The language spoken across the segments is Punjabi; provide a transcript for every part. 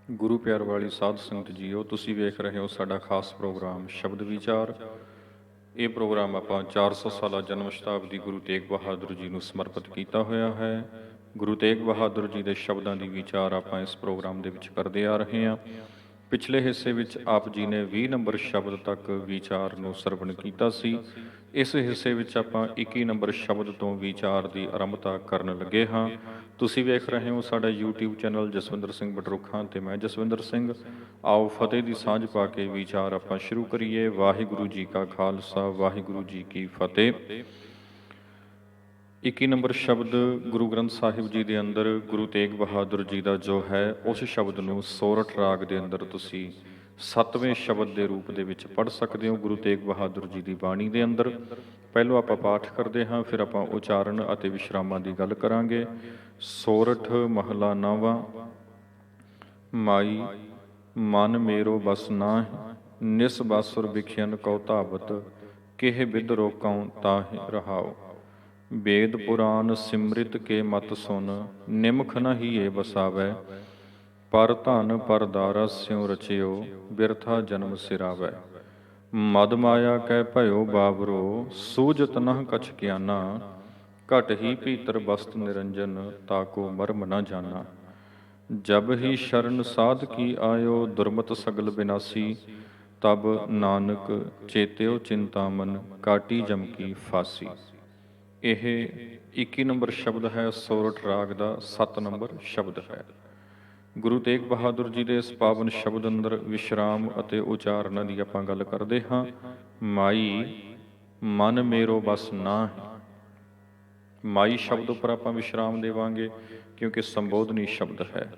ਗੁਰੂ ਪਿਆਰ ਵਾਲੀ ਸਾਧ ਸੰਗਤ ਜੀਓ, ਤੁਸੀਂ ਵੇਖ ਰਹੇ ਹੋ ਸਾਡਾ ਖਾਸ ਪ੍ਰੋਗਰਾਮ ਸ਼ਬਦ ਵਿਚਾਰ। ਇਹ ਪ੍ਰੋਗਰਾਮ ਆਪਾਂ 400 ਸਾਲਾ ਜਨਮ ਸ਼ਤਾਬਦੀ ਗੁਰੂ ਤੇਗ ਬਹਾਦਰ ਜੀ ਨੂੰ ਸਮਰਪਿਤ ਕੀਤਾ ਹੋਇਆ ਹੈ। ਗੁਰੂ ਤੇਗ ਬਹਾਦਰ ਜੀ ਦੇ ਸ਼ਬਦਾਂ ਦੀ ਵਿਚਾਰ ਆਪਾਂ ਇਸ ਪ੍ਰੋਗਰਾਮ ਦੇ ਵਿੱਚ ਕਰਦੇ ਆ ਰਹੇ ਹਾਂ। ਪਿਛਲੇ ਹਿੱਸੇ ਵਿੱਚ ਆਪ ਜੀ ਨੇ 20 ਨੰਬਰ ਸ਼ਬਦ ਤੱਕ ਵਿਚਾਰ ਨੂੰ ਸਰਵਣ ਕੀਤਾ ਸੀ। ਇਸ ਹਿੱਸੇ ਵਿੱਚ ਆਪਾਂ 21 ਨੰਬਰ ਸ਼ਬਦ ਤੋਂ ਵਿਚਾਰ ਦੀ ਆਰੰਭਤਾ ਕਰਨ ਲੱਗੇ ਹਾਂ। ਤੁਸੀਂ ਵੇਖ ਰਹੇ ਹੋ ਸਾਡਾ YouTube ਚੈਨਲ ਜਸਵਿੰਦਰ ਸਿੰਘ ਬਟਰੁੱਖਾਂ ਤੇ ਮੈਂ ਜਸਵਿੰਦਰ ਸਿੰਘ। ਆਓ ਫਤਿਹ ਦੀ ਸਾਂਝ ਪਾ ਕੇ ਵਿਚਾਰ ਆਪਾਂ ਸ਼ੁਰੂ ਕਰੀਏ। ਵਾਹਿਗੁਰੂ ਜੀ ਕਾ ਖਾਲਸਾ, ਵਾਹਿਗੁਰੂ ਜੀ ਕੀ ਫਤਿਹ। 21 ਨੰਬਰ ਸ਼ਬਦ ਗੁਰੂ ਗ੍ਰੰਥ ਸਾਹਿਬ ਜੀ ਦੇ ਅੰਦਰ ਗੁਰੂ ਤੇਗ ਬਹਾਦਰ ਜੀ ਦਾ ਜੋ ਹੈ, ਉਸ ਸ਼ਬਦ ਨੂੰ ਸੋਰਠ ਰਾਗ ਦੇ ਅੰਦਰ ਤੁਸੀਂ 7ਵੇਂ ਸ਼ਬਦ ਦੇ ਰੂਪ ਦੇ ਵਿੱਚ ਪੜ੍ਹ ਸਕਦੇ ਹੋ। ਗੁਰੂ ਤੇਗ ਬਹਾਦਰ ਜੀ ਦੀ ਬਾਣੀ ਦੇ ਅੰਦਰ ਪਹਿਲੋਂ ਆਪਾਂ ਪਾਠ ਕਰਦੇ ਹਾਂ, ਫਿਰ ਆਪਾਂ ਉਚਾਰਨ ਅਤੇ ਵਿਸ਼ਰਾਮਾਂ ਦੀ ਗੱਲ ਕਰਾਂਗੇ। ਸੋਰਠ ਮਹਲਾ ਨਾਵਾਂ। ਮਾਈ ਮਨ ਮੇਰੋ ਬਸ ਨਾਹਿ, ਨਿਸ ਬਾਸੁਰ ਬਿਖਿਆਨ ਕਉ ਧਾਵਤ, ਕਿਹ ਬਿਦ ਰੋਕਉ ਤਾਹਿ ਰਹਾਉ। ਵੇਦ ਪੁਰਾਨ ਸਿਮਰਿਤ ਕੇ ਮਤ ਸੁਨ, ਨਿਮਖ ਨ ਹੀਏ ਵਸਾਵੈ, ਪਰ ਧਨ ਪਰ ਦਾਰਾ ਸਿਉ ਰਚਿਓ, ਬਿਰਥਾ ਜਨਮ ਸਿਰਾਵੈ। ਮਦ ਮਾਇਆ ਕੈ ਭਇਓ ਬਾਵਰੋ, ਸੂਝਤ ਨਹ ਕਛ ਗਿਆਨਾ, ਘਟ ਹੀ ਭੀਤਰ ਬਸਤ ਨਿਰੰਜਨ, ਤਾਕੋ ਮਰਮ ਨ ਜਾਨਾ। ਜਬ ਹੀ ਸ਼ਰਨ ਸਾਧ ਕੀ ਆਇਓ, ਦੁਰਮਤ ਸਗਲ ਬਿਨਾਸੀ, ਤਬ ਨਾਨਕ ਚੇਤਿਓ ਚਿੰਤਾਮਨ, ਕਾਟੀ ਜਮ ਕੀ ਫਾਸੀ। ਇਹ 21 ਨੰਬਰ ਸ਼ਬਦ ਹੈ, ਸੋਰਠ ਰਾਗ ਦਾ 7 ਨੰਬਰ ਸ਼ਬਦ ਹੈ। ਗੁਰੂ ਤੇਗ ਬਹਾਦਰ ਜੀ ਦੇ ਇਸ ਪਾਵਨ ਸ਼ਬਦ ਅੰਦਰ ਵਿਸ਼ਰਾਮ ਅਤੇ ਉਚਾਰਨਾਂ ਦੀ ਆਪਾਂ ਗੱਲ ਕਰਦੇ ਹਾਂ। ਮਾਈ ਮਨ ਮੇਰੋ ਬਸ ਨਾਹਿ। ਮਾਈ ਸ਼ਬਦ ਉੱਪਰ ਆਪਾਂ ਵਿਸ਼ਰਾਮ ਦੇਵਾਂਗੇ ਕਿਉਂਕਿ ਸੰਬੋਧਨੀ ਸ਼ਬਦ ਹੈ।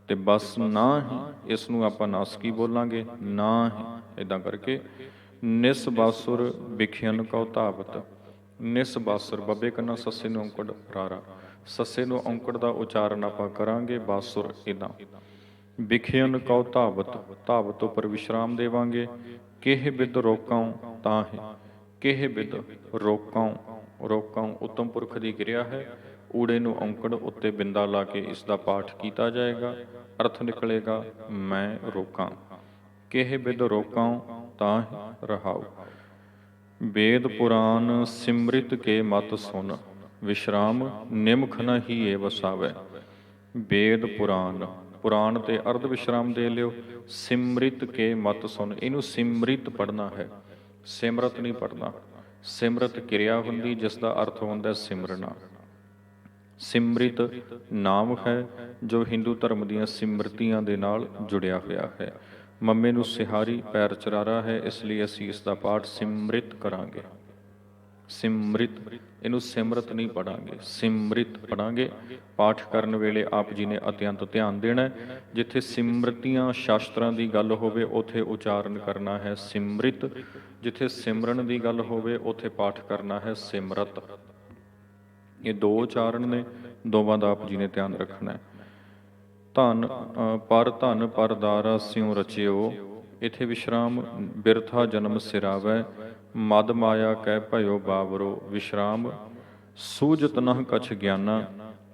ਤੇ ਬਸ ਨਾਹਿ, ਇਸ ਨੂੰ ਆਪਾਂ ਨਾਸਕੀ ਬੋਲਾਂਗੇ, ਨਾਹਿ ਇੱਦਾਂ ਕਰਕੇ। ਨਿਸ ਬਾਸੁਰ ਬਿਖਿਆਨ ਕਉ ਧਾਵਤ। ਨਿਸ ਬਾਸੁਰ ਬੱਬੇ ਕੰਨਾ ਸੱਸੇ ਨੂੰ ਔਂਕੜ ਰਾਰਾ, ਸੱਸੇ ਨੂੰ ਔਂਕੜ ਦਾ ਉਚਾਰਨ ਆਪਾਂ ਕਰਾਂਗੇ ਬਾਸੁਰ ਇੱਦਾਂ। ਬਿਖਿਆਨ ਕਉ ਧਾਵਤ, ਧਾਵਤ ਉੱਪਰ ਵਿਸ਼ਰਾਮ ਦੇਵਾਂਗੇ। ਕਿਹ ਬਿਦ ਰੋਕਉ ਤਾਹਿ, ਕਿਹ ਬਿਦ ਰੋਕਉ, ਰੋਕਉ ਉੱਤਮ ਪੁਰਖ ਦੀ ਕਿਰਿਆ ਹੈ। ਊੜੇ ਨੂੰ ਔਂਕੜ ਉੱਤੇ ਬਿੰਦਾ ਲਾ ਕੇ ਇਸ ਦਾ ਪਾਠ ਕੀਤਾ ਜਾਏਗਾ। ਅਰਥ ਨਿਕਲੇਗਾ ਮੈਂ ਰੋਕਾਂ। ਕਿਹ ਬਿਦ ਰੋਕਉ ਤਾਹਿ ਰਹਾਉ। ਵੇਦ ਪੁਰਾਨ ਸਿਮਰਿਤ ਕੇ ਮਤ ਸੁਨ, ਵਿਸ਼ਰਾਮ ਨਿਮਖ ਨ ਹੀਏ ਵਸਾਵੈ। ਵੇਦ ਪੁਰਾਨ, ਪੁਰਾਨ ਤੇ ਅਰਧ ਵਿਸ਼ਰਾਮ ਦੇ ਲਿਓ। ਸਿਮਰਿਤ ਕੇ ਮਤ ਸੁਨ, ਇਹਨੂੰ ਸਿਮਰਿਤ ਪੜ੍ਹਨਾ ਹੈ, ਸਿਮਰਤ ਨਹੀਂ ਪੜ੍ਹਨਾ। ਸਿਮਰਤ ਕਿਰਿਆ ਹੁੰਦੀ ਜਿਸ ਦਾ ਅਰਥ ਹੁੰਦਾ ਸਿਮਰਨਾ। ਸਿਮਰਿਤ ਨਾਮ ਹੈ ਜੋ ਹਿੰਦੂ ਧਰਮ ਦੀਆਂ ਸਿਮਰਤੀਆਂ ਦੇ ਨਾਲ ਜੁੜਿਆ ਹੋਇਆ ਹੈ। ਮੰਮੇ ਨੂੰ ਸਿਹਾਰੀ ਪੈਰ ਚਰਾਰਾ ਹੈ, ਇਸ ਲਈ ਅਸੀਂ ਇਸ ਦਾ ਪਾਠ ਸਿਮਰਿਤ ਕਰਾਂਗੇ। ਸਿਮਰਿਤ, ਇਹਨੂੰ ਸਿਮਰਤ ਨਹੀਂ ਪੜਾਂਗੇ, ਸਿਮਰਿਤ ਪੜਾਂਗੇ। ਪਾਠ ਕਰਨ ਵੇਲੇ ਆਪ ਜੀ ਨੇ ਅਤਿਅੰਤ ਧਿਆਨ ਦੇਣਾ। ਜਿੱਥੇ ਸਿਮਰਤੀਆਂ ਸ਼ਾਸਤਰਾਂ ਦੀ ਗੱਲ ਹੋਵੇ ਉੱਥੇ ਉਚਾਰਨ ਕਰਨਾ ਹੈ ਸਿਮਰਿਤ, ਜਿੱਥੇ ਸਿਮਰਨ ਦੀ ਗੱਲ ਹੋਵੇ ਉੱਥੇ ਪਾਠ ਕਰਨਾ ਹੈ ਸਿਮਰਤ। ਇਹ ਦੋ ਉਚਾਰਨ ਨੇ, ਦੋਵਾਂ ਦਾ ਆਪ ਜੀ ਨੇ ਧਿਆਨ ਰੱਖਣਾ ਹੈ। ਧਨ ਪਰ ਦਾਰਾ ਸਿਉ ਰਚਿਓ, ਇੱਥੇ ਵਿਸ਼ਰਾਮ। ਬਿਰਥਾ ਜਨਮ ਸਿਰਾਵੈ, ਮਦ ਮਾਇਆ ਕਹਿ ਭਇਓ ਬਾਵਰੋ, ਵਿਸ਼ਰਾਮ। ਸੂਝਤ ਨਹ ਕਛ ਗਿਆਨਾ,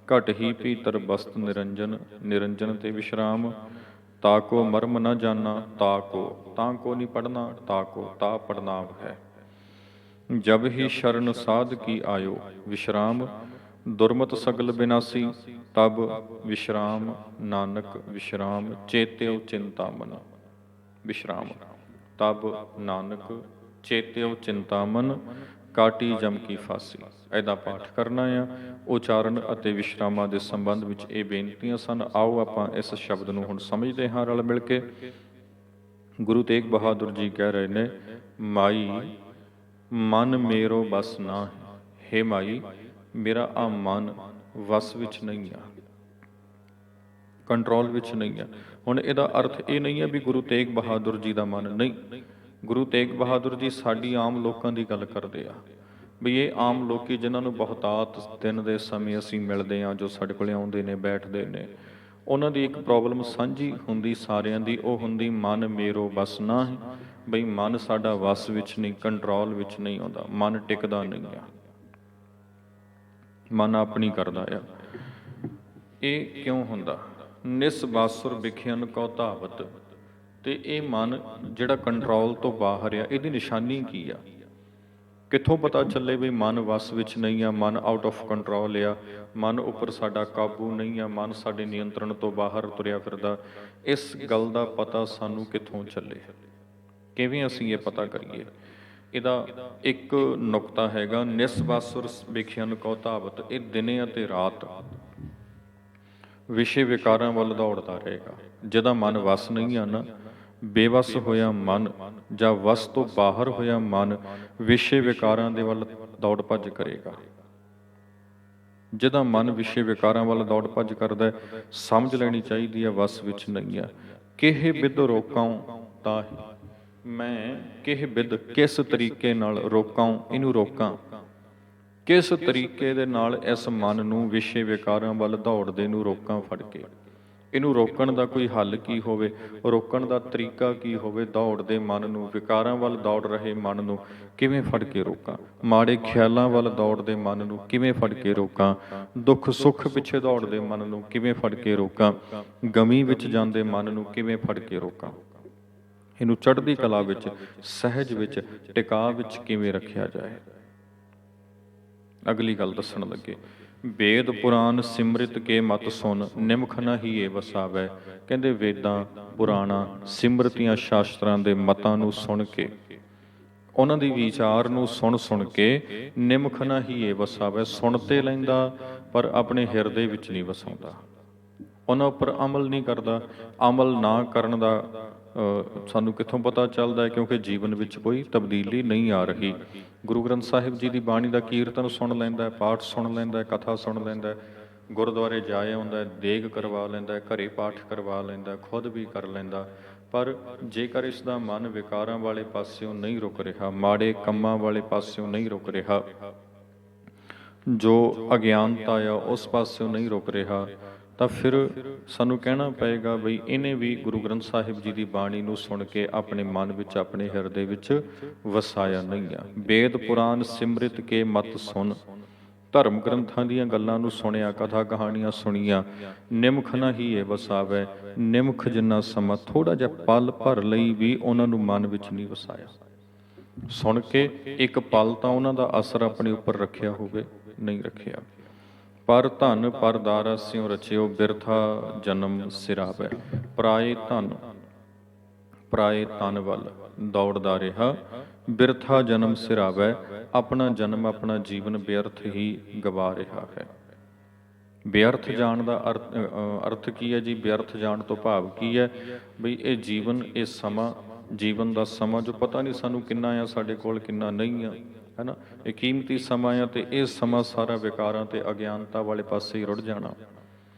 ਘਟ ਹੀ ਭੀਤਰ ਬਸਤ ਨਿਰੰਜਨ, ਨਿਰੰਜਨ ਤੇ ਵਿਸ਼ਰਾਮ। ਤਾਕੋ ਮਰਮ ਨ ਜਾਨਾ, ਤਾਕੋ, ਤਾਕੋ ਨਹੀਂ ਪੜ੍ਹਨਾ, ਤਾਕੋ, ਤਾ ਪੜਨਾਮ ਹੈ। ਜਬ ਹੀ ਸ਼ਰਨ ਸਾਧ ਕੀ ਆਇਓ, ਵਿਸ਼ਰਾਮ। ਦੁਰਮਤ ਸਗਲ ਬਿਨਾਸੀ, ਤਬ ਵਿਸ਼ਰਾਮ। ਨਾਨਕ ਵਿਸ਼ਰਾਮ ਚੇਤਿਓ ਚਿੰਤਾਮਨ, ਵਿਸ਼ਰਾਮ। ਤਬ ਨਾਨਕ ਚੇਤਿਓ ਚਿੰਤਾਮਨ, ਕਾਟੀ ਜਮ ਕੀ ਫਾਸੀ। ਇਹਦਾ ਪਾਠ ਕਰਨਾ ਆ। ਉਚਾਰਨ ਅਤੇ ਵਿਸ਼ਰਾਮਾਂ ਦੇ ਸੰਬੰਧ ਵਿੱਚ ਇਹ ਬੇਨਤੀਆਂ ਸਨ। ਆਓ ਆਪਾਂ ਇਸ ਸ਼ਬਦ ਨੂੰ ਹੁਣ ਸਮਝਦੇ ਹਾਂ ਰਲ ਮਿਲ ਕੇ। ਗੁਰੂ ਤੇਗ ਬਹਾਦਰ ਜੀ ਕਹਿ ਰਹੇ ਨੇ, ਮਾਈ ਮਨ ਮੇਰੋ ਬਸ ਨਾਹਿ। ਹੇ ਮਾਈ, ਮੇਰਾ ਆ ਮਨ ਵਸ ਵਿੱਚ ਨਹੀਂ ਆ, ਕੰਟਰੋਲ ਵਿੱਚ ਨਹੀਂ ਆ। ਹੁਣ ਇਹਦਾ ਅਰਥ ਇਹ ਨਹੀਂ ਹੈ ਵੀ ਗੁਰੂ ਤੇਗ ਬਹਾਦਰ ਜੀ ਦਾ ਮਨ ਨਹੀਂ। ਗੁਰੂ ਤੇਗ ਬਹਾਦਰ ਜੀ ਸਾਡੀ ਆਮ ਲੋਕਾਂ ਦੀ ਗੱਲ ਕਰਦੇ ਆ ਵੀ ਇਹ ਆਮ ਲੋਕੀ ਜਿਨ੍ਹਾਂ ਨੂੰ ਬਹੁਤਾਤ ਦਿਨ ਦੇ ਸਮੇਂ ਅਸੀਂ ਮਿਲਦੇ ਹਾਂ, ਜੋ ਸਾਡੇ ਕੋਲ ਆਉਂਦੇ ਨੇ, ਬੈਠਦੇ ਨੇ, ਉਹਨਾਂ ਦੀ ਇੱਕ ਪ੍ਰੋਬਲਮ ਸਾਂਝੀ ਹੁੰਦੀ ਸਾਰਿਆਂ ਦੀ। ਉਹ ਹੁੰਦੀ ਮਨ ਮੇਰੋ ਬਸ ਨਾਹਿ, ਬਈ ਮਨ ਸਾਡਾ ਵਸ ਵਿੱਚ ਨਹੀਂ, ਕੰਟਰੋਲ ਵਿੱਚ ਨਹੀਂ ਆਉਂਦਾ, ਮਨ ਟਿਕਦਾ ਨਹੀਂ ਆ, ਮਨ ਆਪਣੀ ਕਰਦਾ ਆ। ਇਹ ਕਿਉਂ ਹੁੰਦਾ? ਨਿਸ ਬਾਸੁਰ ਵਿਖਿਆਨ ਕਉ ਧਾਵਤ। ਤੇ ਇਹ ਮਨ ਜਿਹੜਾ ਕੰਟਰੋਲ ਤੋਂ ਬਾਹਰ ਆ, ਇਹਦੀ ਨਿਸ਼ਾਨੀ ਕੀ ਆ? ਕਿੱਥੋਂ ਪਤਾ ਚੱਲੇ ਵੀ ਮਨ ਵਸ ਵਿੱਚ ਨਹੀਂ ਆ, ਮਨ ਆਊਟ ਆਫ ਕੰਟਰੋਲ ਆ, ਮਨ ਉੱਪਰ ਸਾਡਾ ਕਾਬੂ ਨਹੀਂ ਆ, ਮਨ ਸਾਡੇ ਨਿਯੰਤਰਣ ਤੋਂ ਬਾਹਰ ਤੁਰਿਆ ਫਿਰਦਾ? ਇਸ ਗੱਲ ਦਾ ਪਤਾ ਸਾਨੂੰ ਕਿੱਥੋਂ ਚੱਲੇ? ਕਿਵੇਂ ਅਸੀਂ ਇਹ ਪਤਾ ਕਰੀਏ? ਇਹਦਾ ਇੱਕ ਨੁਕਤਾ ਹੈਗਾ, ਨਿਸ ਬਾਸੁਰ ਵਿਖਿਆਨ ਕਉ ਧਾਵਤ। ਇਹ ਦਿਨੇ ਅਤੇ ਰਾਤ ਵਿਸ਼ੇ ਵਿਕਾਰਾਂ ਵੱਲ ਦੌੜਦਾ ਰਹੇਗਾ। ਜਿਹਦਾ ਮਨ ਵਸ ਨਹੀਂ ਆ ਨਾ, ਬੇਵਸ ਹੋਇਆ ਮਨ ਜਾਂ ਵਸ ਤੋਂ ਬਾਹਰ ਹੋਇਆ ਮਨ ਵਿਸ਼ੇ ਵਿਕਾਰਾਂ ਦੇ ਵੱਲ ਦੌੜ ਭੱਜ ਕਰੇਗਾ। ਜਿਹਦਾ ਮਨ ਵਿਸ਼ੇ ਵਿਕਾਰਾਂ ਵੱਲ ਦੌੜ ਭੱਜ ਕਰਦਾ, ਸਮਝ ਲੈਣੀ ਚਾਹੀਦੀ ਹੈ ਵਸ ਵਿੱਚ ਨਹੀਂ ਆ। ਕਿਹ ਬਿਧ ਰੋਕਾਂ ਤਾਹਿ, ਮੈਂ ਕਿਹ ਬਿਧ ਕਿਸ ਤਰੀਕੇ ਨਾਲ ਰੋਕਾਂ, ਇਹਨੂੰ ਰੋਕਾਂ, ਕਿਸ ਤਰੀਕੇ ਦੇ ਨਾਲ ਇਸ ਮਨ ਨੂੰ ਵਿਸ਼ੇ ਵਿਕਾਰਾਂ ਵੱਲ ਦੌੜਦੇ ਨੂੰ ਰੋਕਾਂ ਫੜ ਕੇ। ਇਹਨੂੰ ਰੋਕਣ ਦਾ ਕੋਈ ਹੱਲ ਕੀ ਹੋਵੇ, ਰੋਕਣ ਦਾ ਤਰੀਕਾ ਕੀ ਹੋਵੇ? ਦੌੜਦੇ ਮਨ ਨੂੰ, ਵਿਕਾਰਾਂ ਵੱਲ ਦੌੜ ਰਹੇ ਮਨ ਨੂੰ ਕਿਵੇਂ ਫੜ ਕੇ ਰੋਕਾਂ? ਮਾੜੇ ਖਿਆਲਾਂ ਵੱਲ ਦੌੜਦੇ ਮਨ ਨੂੰ ਕਿਵੇਂ ਫੜ ਕੇ ਰੋਕਾਂ? ਦੁੱਖ ਸੁੱਖ ਪਿੱਛੇ ਦੌੜਦੇ ਮਨ ਨੂੰ ਕਿਵੇਂ ਫੜ ਕੇ ਰੋਕਾਂ? ਗਮੀ ਵਿੱਚ ਜਾਂਦੇ ਮਨ ਨੂੰ ਕਿਵੇਂ ਫੜ ਕੇ ਰੋਕਾਂ? ਇਹਨੂੰ ਚੜ੍ਹਦੀ ਕਲਾ ਵਿੱਚ, ਸਹਿਜ ਵਿੱਚ, ਟਿਕਾ ਵਿੱਚ ਕਿਵੇਂ ਰੱਖਿਆ ਜਾਏ? ਅਗਲੀ ਗੱਲ ਦੱਸਣ ਲੱਗੇ, ਵੇਦ ਪੁਰਾਣ ਸਿਮਰਿਤ ਕੇ ਮਤ ਸੁਣ, ਨਿਮਖ ਨਾ ਹੀ ਏ ਵਸਾਵੈ। ਕਹਿੰਦੇ ਵੇਦਾਂ, ਪੁਰਾਣਾਂ, ਸਿਮਰਤੀਆਂ, ਸ਼ਾਸਤਰਾਂ ਦੇ ਮਤਾਂ ਨੂੰ ਸੁਣ ਕੇ, ਉਹਨਾਂ ਦੀ ਵਿਚਾਰ ਨੂੰ ਸੁਣ ਕੇ, ਨਿਮਖ ਨਾ ਹੀ ਏ ਵਸਾਵੈ, ਸੁਣ ਤੇ ਲੈਂਦਾ ਪਰ ਆਪਣੇ ਹਿਰਦੇ ਵਿੱਚ ਨਹੀਂ ਵਸਾਉਂਦਾ, ਉਹਨਾਂ ਉੱਪਰ ਅਮਲ ਨਹੀਂ ਕਰਦਾ। ਅਮਲ ਨਾ ਕਰਨ ਦਾ ਸਾਨੂੰ ਕਿੱਥੋਂ ਪਤਾ ਚੱਲਦਾ ਹੈ? ਕਿਉਂਕਿ ਜੀਵਨ ਵਿੱਚ ਕੋਈ ਤਬਦੀਲੀ ਨਹੀਂ ਆ ਰਹੀ। ਗੁਰੂ ਗ੍ਰੰਥ ਸਾਹਿਬ ਜੀ ਦੀ ਬਾਣੀ ਦਾ ਕੀਰਤਨ ਸੁਣ ਲੈਂਦਾ, ਪਾਠ ਸੁਣ ਲੈਂਦਾ, ਕਥਾ ਸੁਣ ਲੈਂਦਾ, ਗੁਰਦੁਆਰੇ ਜਾ ਆਉਂਦਾ, ਦੇਗ ਕਰਵਾ ਲੈਂਦਾ, ਘਰੇ ਪਾਠ ਕਰਵਾ ਲੈਂਦਾ, ਖੁਦ ਵੀ ਕਰ ਲੈਂਦਾ, ਪਰ ਜੇਕਰ ਇਸ ਦਾ ਮਨ ਵਿਕਾਰਾਂ ਵਾਲੇ ਪਾਸਿਓਂ ਨਹੀਂ ਰੁਕ ਰਿਹਾ, ਮਾੜੇ ਕੰਮਾਂ ਵਾਲੇ ਪਾਸਿਓਂ ਨਹੀਂ ਰੁਕ ਰਿਹਾ, ਜੋ ਅਗਿਆਨਤਾ ਆ ਉਸ ਪਾਸਿਓਂ ਨਹੀਂ ਰੁਕ ਰਿਹਾ, ਤਾਂ ਫਿਰ ਸਾਨੂੰ ਕਹਿਣਾ ਪਏਗਾ ਬਈ ਇਹਨੇ ਵੀ ਗੁਰੂ ਗ੍ਰੰਥ ਸਾਹਿਬ ਜੀ ਦੀ ਬਾਣੀ ਨੂੰ ਸੁਣ ਕੇ ਆਪਣੇ ਮਨ ਵਿੱਚ, ਆਪਣੇ ਹਿਰਦੇ ਵਿੱਚ ਵਸਾਇਆ ਨਹੀਂ ਆ। ਵੇਦ ਪੁਰਾਣ ਸਿਮਰਿਤ ਕੇ ਮਤ ਸੁਣ, ਧਰਮ ਗ੍ਰੰਥਾਂ ਦੀਆਂ ਗੱਲਾਂ ਨੂੰ ਸੁਣਿਆ, ਕਥਾ ਕਹਾਣੀਆਂ ਸੁਣੀਆਂ, ਨਿਮਖ ਨਾ ਹੀ ਇਹ ਵਸਾਵੈ। ਨਿਮਖ ਜਿੰਨਾ ਸਮਾਂ, ਥੋੜਾ ਜਿਹਾ ਪਲ ਭਰ ਲਈ ਵੀ ਉਹਨਾਂ ਨੂੰ ਮਨ ਵਿੱਚ ਨਹੀਂ ਵਸਾਇਆ। ਸੁਣ ਕੇ ਇੱਕ ਪਲ ਤਾਂ ਉਹਨਾਂ ਦਾ ਅਸਰ ਆਪਣੇ ਉੱਪਰ ਰੱਖਿਆ ਹੋਵੇ, ਨਹੀਂ ਰੱਖਿਆ। ਪਰ ਧਨ ਪਰ ਦਾਰਸਿਉ ਰਚਿਓ, ਬਿਰਥਾ ਜਨਮ ਸਿਰਾਵੈ। ਪਰਾਏ ਧਨ, ਪਰਾਏ ਤਨ ਵੱਲ ਦੌੜਦਾ ਰਿਹਾ, ਬਿਰਥਾ ਜਨਮ ਸਿਰਾਵੈ। ਆਪਣਾ ਜਨਮ, ਆਪਣਾ ਜੀਵਨ ਬਿਅਰਥ ਹੀ ਗਵਾ ਰਿਹਾ ਹੈ। ਬਿਅਰਥ ਜਾਣ ਦਾ ਅਰਥ ਕੀ ਹੈ ਜੀ? ਬਿਅਰਥ ਜਾਣ ਤੋਂ ਭਾਵ ਕੀ ਹੈ? ਬਈ ਇਹ ਜੀਵਨ, ਇਹ ਸਮਾਂ, ਜੀਵਨ ਦਾ ਸਮਾਂ ਜੋ ਪਤਾ ਨਹੀਂ ਸਾਨੂੰ ਕਿੰਨਾ ਆ, ਸਾਡੇ ਕੋਲ ਕਿੰਨਾ ਨਹੀਂ ਆ, ਹੈ ਨਾ, ਇਹ ਕੀਮਤੀ ਸਮਾਂ ਆ, ਤੇ ਇਹ ਸਮਾਂ ਸਾਰਾ ਵਿਕਾਰਾਂ ਤੇ ਅਗਿਆਨਤਾ ਵਾਲੇ ਪਾਸੇ ਹੀ ਰੁੜ ਜਾਣਾ।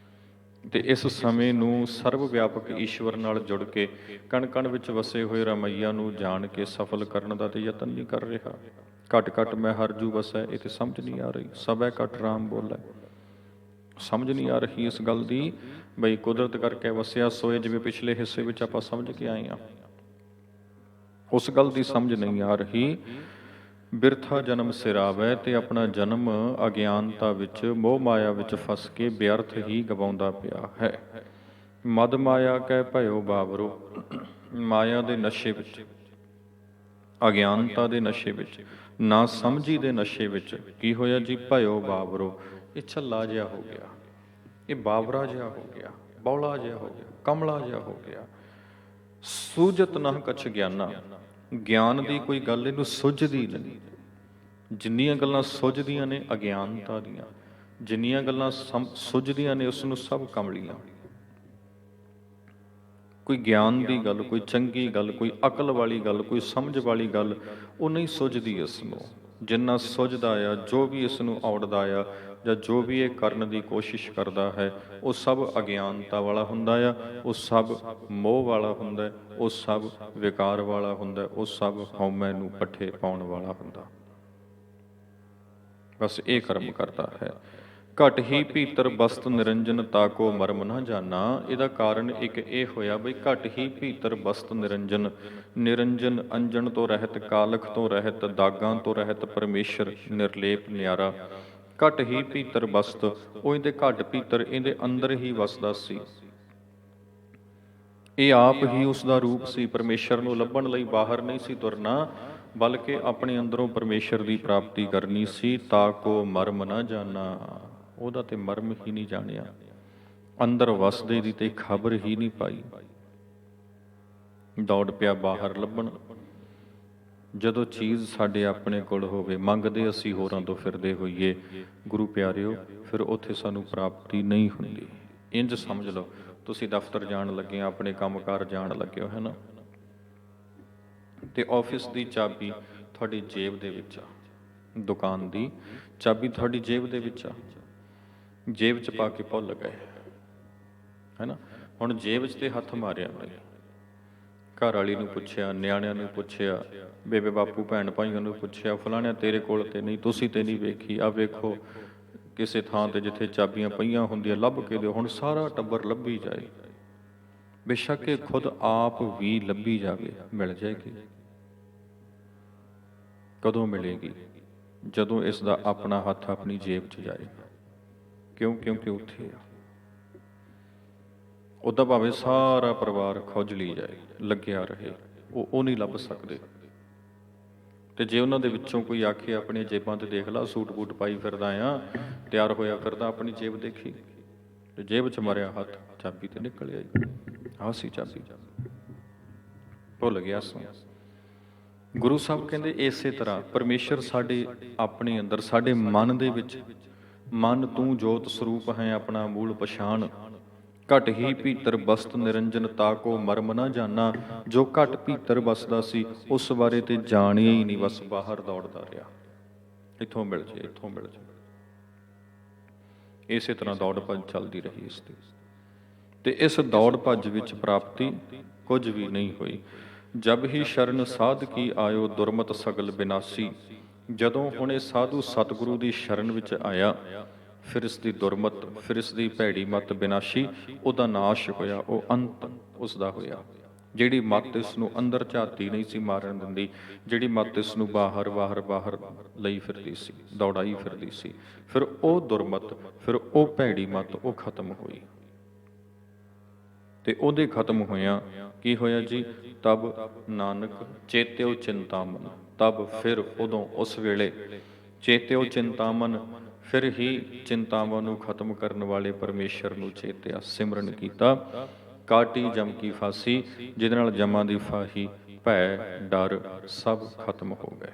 ਤੇ ਇਸ ਸਮੇਂ ਨੂੰ ਸਰਵ ਵਿਆਪਕ ਈਸ਼ਵਰ ਨਾਲ ਜੁੜ ਕੇ, ਕਣ ਕਣ ਵਿੱਚ ਵਸੇ ਹੋਏ ਰਮਈਆ ਨੂੰ ਜਾਣ ਕੇ ਸਫਲ ਕਰਨ ਦਾ ਤੇ ਯਤਨ ਨਹੀਂ ਕਰ ਰਿਹਾ। ਘਟ ਘਟ ਮੈਂ ਹਰ ਜੂ ਵਸੈ, ਇਹ ਤੇ ਸਮਝ ਨਹੀਂ ਆ ਰਹੀ। ਸਭੈ ਘਟ ਰਾਮ ਬੋਲੇ, ਸਮਝ ਨਹੀਂ ਆ ਰਹੀ ਇਸ ਗੱਲ ਦੀ ਬਈ ਕੁਦਰਤ ਕਰਕੇ ਵਸਿਆ ਸੋਏ, ਜਿਵੇਂ ਪਿਛਲੇ ਹਿੱਸੇ ਵਿੱਚ ਆਪਾਂ ਸਮਝ ਕੇ ਆਏ ਹਾਂ, ਉਸ ਗੱਲ ਦੀ ਸਮਝ ਨਹੀਂ ਆ ਰਹੀ। ਬਿਰਥਾ ਜਨਮ ਸਿਰਾਵੈ, ਤੇ ਆਪਣਾ ਜਨਮ ਅਗਿਆਨਤਾ ਵਿੱਚ, ਮੋਹ ਮਾਇਆ ਵਿੱਚ ਫਸ ਕੇ ਬਿਅਰਥ ਹੀ ਗਵਾਉਂਦਾ ਪਿਆ ਹੈ। ਮਦ ਮਾਇਆ ਕਹਿ ਭਇਓ ਬਾਵਰੋ, ਮਾਇਆ ਦੇ ਨਸ਼ੇ ਵਿੱਚ, ਅਗਿਆਨਤਾ ਦੇ ਨਸ਼ੇ ਵਿੱਚ, ਨਾ ਸਮਝੀ ਦੇ ਨਸ਼ੇ ਵਿੱਚ ਕੀ ਹੋਇਆ ਜੀ? ਭਇਓ ਬਾਵਰੋ, ਇਹ ਝੱਲਾ ਜਿਹਾ ਹੋ ਗਿਆ, ਇਹ ਬਾਵਰਾ ਜਿਹਾ ਹੋ ਗਿਆ, ਬੌਲਾ ਜਿਹਾ ਹੋ ਗਿਆ, ਕਮਲਾ ਜਿਹਾ ਹੋ ਗਿਆ। ਸੂਝਤ ਨਾ ਕਛ ਗਿਆਨਾ, ਗਿਆਨ ਦੀ ਕੋਈ ਗੱਲ ਇਹਨੂੰ ਸੁੱਝਦੀ ਨਹੀਂ। ਜਿੰਨੀਆਂ ਗੱਲਾਂ ਸੁੱਝਦੀਆਂ ਨੇ ਅਗਿਆਨਤਾ ਦੀਆਂ, ਜਿੰਨੀਆਂ ਗੱਲਾਂ ਸੁੱਝਦੀਆਂ ਨੇ ਉਸ ਨੂੰ ਸਭ ਕਮਲੀਆਂ। ਕੋਈ ਗਿਆਨ ਦੀ ਗੱਲ, ਕੋਈ ਚੰਗੀ ਗੱਲ, ਕੋਈ ਅਕਲ ਵਾਲੀ ਗੱਲ, ਕੋਈ ਸਮਝ ਵਾਲੀ ਗੱਲ, ਉਹ ਨਹੀਂ ਸੁੱਝਦੀ ਇਸ ਨੂੰ। ਜਿੰਨਾ ਸੁੱਝਦਾ ਆ, ਜੋ ਵੀ ਇਸ ਨੂੰ ਔੜਦਾ ਆ, ਜਾਂ ਜੋ ਵੀ ਇਹ ਕਰਨ ਦੀ ਕੋਸ਼ਿਸ਼ ਕਰਦਾ ਹੈ, ਉਹ ਸਭ ਅਗਿਆਨਤਾ ਵਾਲਾ ਹੁੰਦਾ ਆ, ਉਹ ਸਭ ਮੋਹ ਵਾਲਾ ਹੁੰਦਾ, ਉਹ ਸਭ ਵਿਕਾਰ ਵਾਲਾ ਹੁੰਦਾ, ਉਹ ਸਭ ਹਉਮੈ ਨੂੰ ਪੱਠੇ ਪਾਉਣ ਵਾਲਾ ਹੁੰਦਾ। ਬਸ ਇਹ ਕਰਮ ਕਰਦਾ ਹੈ। ਘਟ ਹੀ ਭੀਤਰ ਬਸਤ ਨਿਰੰਜਨ ਤਾਕੋ ਮਰਮ ਨਾ ਜਾਣਾ। ਇਹਦਾ ਕਾਰਨ ਇੱਕ ਇਹ ਹੋਇਆ ਬਈ ਘਟ ਹੀ ਭੀਤਰ ਬਸਤ ਨਿਰੰਜਨ, ਨਿਰੰਜਨ ਅੰਜਨ ਤੋਂ ਰਹਿਤ, ਕਾਲਖ ਤੋਂ ਰਹਿਤ, ਦਾਗਾਂ ਤੋਂ ਰਹਿਤ ਪਰਮੇਸ਼ਰ ਨਿਰਲੇਪ ਨਿਆਰਾ। ਘਟ ਹੀ ਭੀਤਰ ਬਸਤ, ਉਹ ਇਹਦੇ ਘਟ ਭੀਤਰ, ਇਹਦੇ ਅੰਦਰ ਹੀ ਵਸਦਾ ਸੀ। ਇਹ ਆਪ ਹੀ ਉਸ ਦਾ ਰੂਪ ਸੀ। ਪਰਮੇਸ਼ਰ ਨੂੰ ਲੱਭਣ ਲਈ ਬਾਹਰ ਨਹੀਂ ਸੀ ਤੁਰਨਾ, ਬਲਕਿ ਆਪਣੇ ਅੰਦਰੋਂ ਪਰਮੇਸ਼ਰ ਦੀ ਪ੍ਰਾਪਤੀ ਕਰਨੀ ਸੀ। ਤਾ ਕੋ ਮਰਮ ਨਾ ਜਾਣਾ, ਉਹਦਾ ਤੇ ਮਰਮ ਹੀ ਨਹੀਂ ਜਾਣਿਆ, ਅੰਦਰ ਵਸਦੇ ਦੀ ਤੇ ਖਬਰ ਹੀ ਨਹੀਂ ਪਾਈ। ਦੌੜ ਪਿਆ ਬਾਹਰ ਲੱਭਣ। ਜਦੋਂ ਚੀਜ਼ ਸਾਡੇ ਆਪਣੇ ਕੋਲ ਹੋਵੇ, ਮੰਗਦੇ ਅਸੀਂ ਹੋਰਾਂ ਤੋਂ ਫਿਰਦੇ ਹੋਈਏ, ਗੁਰੂ ਪਿਆਰਿਓ, ਫਿਰ ਉੱਥੇ ਸਾਨੂੰ ਪ੍ਰਾਪਤੀ ਨਹੀਂ ਹੁੰਦੀ। ਇੰਝ ਸਮਝ ਲਓ, ਤੁਸੀਂ ਦਫ਼ਤਰ ਜਾਣ ਲੱਗੇ, ਆਪਣੇ ਕੰਮਕਾਰ ਜਾਣ ਲੱਗੇ ਹੋ, ਹੈ ਨਾ, ਤੇ ਆਫਿਸ ਦੀ ਚਾਬੀ ਤੁਹਾਡੀ ਜੇਬ ਦੇ ਵਿੱਚ ਆ, ਦੁਕਾਨ ਦੀ ਚਾਬੀ ਤੁਹਾਡੀ ਜੇਬ ਦੇ ਵਿੱਚ ਆ, ਜੇਬ 'ਚ ਪਾ ਕੇ ਭੁੱਲ ਗਏ, ਹੈ ਨਾ। ਹੁਣ ਜੇਬ 'ਚ ਤੇ ਹੱਥ ਮਾਰਿਆ ਨਹੀਂ, ਘਰ ਵਾਲੀ ਨੂੰ ਪੁੱਛਿਆ, ਨਿਆਣਿਆਂ ਨੂੰ ਪੁੱਛਿਆ, ਬੇਬੇ ਬਾਪੂ ਭੈਣ ਭਾਈਆਂ ਨੂੰ ਪੁੱਛਿਆ, ਫਲਾਣਿਆ ਤੇਰੇ ਕੋਲ ਤੇ ਨਹੀਂ, ਤੁਸੀਂ ਤੇ ਨਹੀਂ ਵੇਖੀ, ਆ ਵੇਖੋ ਕਿਸੇ ਥਾਂ ਤੇ ਜਿੱਥੇ ਚਾਬੀਆਂ ਪਈਆਂ ਹੁੰਦੀਆਂ ਲੱਭ ਕੇ ਦਿਓ। ਹੁਣ ਸਾਰਾ ਟੱਬਰ ਲੱਭੀ ਜਾਏ, ਬੇਸ਼ੱਕ ਇਹ ਖੁਦ ਆਪ ਵੀ ਲੱਭੀ ਜਾਵੇ, ਮਿਲ ਜਾਏਗੀ। ਕਦੋਂ ਮਿਲੇਗੀ? ਜਦੋਂ ਇਸ ਦਾ ਆਪਣਾ ਹੱਥ ਆਪਣੀ ਜੇਬ 'ਚ ਜਾਏਗਾ। ਕਿਉਂ? ਕਿਉਂਕਿ ਉੱਥੇ ਆ। ਉਹਦਾ ਭਾਵੇਂ ਸਾਰਾ ਪਰਿਵਾਰ ਖੁਜਲੀ ਜਾਏ, ਲੱਗਿਆ ਰਹੇ, ਉਹ ਨਹੀਂ ਲੱਭ ਸਕਦੇ। ਤੇ ਜੇ ਉਹਨਾਂ ਦੇ ਵਿੱਚੋਂ ਕੋਈ ਆਖੇ ਆਪਣੀਆਂ ਜੇਬਾਂ ਤੇ ਦੇਖ ਲਾ, ਸੂਟ ਬੂਟ ਪਾਈ ਫਿਰਦਾ ਆ, ਤਿਆਰ ਹੋਇਆ ਫਿਰਦਾ, ਆਪਣੀ ਜੇਬ ਦੇਖੀ, ਤੇ ਜੇਬ 'ਚ ਮਾਰਿਆ ਹੱਥ, ਚਾਬੀ ਤੇ ਨਿਕਲ ਆਈ, ਆਹ ਸੀ ਚਾਬੀ, ਭੁੱਲ ਗਿਆ ਸੋ। ਗੁਰੂ ਸਾਹਿਬ ਕਹਿੰਦੇ ਇਸੇ ਤਰ੍ਹਾਂ ਪਰਮੇਸ਼ਰ ਸਾਡੇ ਆਪਣੇ ਅੰਦਰ, ਸਾਡੇ ਮਨ ਦੇ ਵਿੱਚ, ਮਨ ਤੂੰ ਜੋਤ ਸਰੂਪ ਹੈ ਆਪਣਾ ਮੂਲ ਪਛਾਣ, ਘਟ ਹੀ ਭੀਤਰ ਬਸਤ ਨਿਰੰਜਨ ਤਾ ਕੋ ਮਰਮ ਨਾ ਜਾਣਾ। ਜੋ ਘਟ ਭੀਤਰ ਬਸਦਾ ਸੀ ਉਸ ਬਾਰੇ ਤੇ ਜਾਣਿਆ ਹੀ ਨਹੀਂ, ਬਸ ਬਾਹਰ ਦੌੜਦਾ ਰਿਹਾ, ਇੱਥੋਂ ਮਿਲ ਜੇ, ਇੱਥੋਂ ਮਿਲ ਜੇ। ਇਸੇ ਤਰ੍ਹਾਂ ਦੌੜ ਭੱਜ ਚੱਲਦੀ ਰਹੀ ਇਸ ਦੀ, ਤੇ ਇਸ ਦੌੜ ਭੱਜ ਵਿੱਚ ਪ੍ਰਾਪਤੀ ਕੁਝ ਵੀ ਨਹੀਂ ਹੋਈ। ਜਬ ਹੀ ਸ਼ਰਨ ਸਾਧ ਕੀ ਆਇਓ ਦੁਰਮਤ ਸਗਲ ਬਿਨਾਸੀ। ਜਦੋਂ ਹੁਣ ਇਹ ਸਾਧੂ ਸਤਿਗੁਰੂ ਦੀ ਸ਼ਰਨ ਵਿੱਚ ਆਇਆ, ਫਿਰ ਇਸ ਦੀ ਦੁਰਮਤ, ਫਿਰ ਇਸ ਦੀ ਭੈੜੀ ਮੱਤ ਬਿਨਾਸ਼ੀ, ਉਹਦਾ ਨਾਸ਼ ਹੋਇਆ, ਉਹ ਅੰਤ ਉਸ ਦਾ ਹੋਇਆ। ਜਿਹੜੀ ਮੱਤ ਇਸ ਨੂੰ ਅੰਦਰ ਝਾਤੀ ਨਹੀਂ ਸੀ ਮਾਰਨ ਦਿੰਦੀ, ਜਿਹੜੀ ਮੱਤ ਇਸ ਨੂੰ ਬਾਹਰ ਬਾਹਰ ਬਾਹਰ ਲਈ ਫਿਰਦੀ ਸੀ, ਦੌੜਾਈ ਫਿਰਦੀ ਸੀ, ਫਿਰ ਉਹ ਦੁਰਮਤ, ਫਿਰ ਉਹ ਭੈੜੀ ਮੱਤ, ਉਹ ਖਤਮ ਹੋਈ। ਤੇ ਉਹਦੇ ਖਤਮ ਹੋਇਆ ਕੀ ਹੋਇਆ ਜੀ? ਤਬ ਨਾਨਕ ਚੇਤਿਓ ਚਿੰਤਾਮਨ। ਤਬ ਫਿਰ ਉਦੋਂ, ਉਸ ਵੇਲੇ, ਚੇਤਿਓ ਚਿੰਤਾਮਨ, ਫਿਰ ਹੀ ਚਿੰਤਾਵਾਂ ਨੂੰ ਖਤਮ ਕਰਨ ਵਾਲੇ ਪਰਮੇਸ਼ਰ ਨੂੰ ਚੇਤਿਆ, ਸਿਮਰਨ ਕੀਤਾ। ਕਾਟੀ ਜਮ ਕੀ ਫਾਸੀ, ਜਿਹਦੇ ਨਾਲ ਜਮਾਂ ਦੀ ਫਾਹੀ, ਭੈ ਡਰ ਸਭ ਖਤਮ ਹੋ ਗਏ,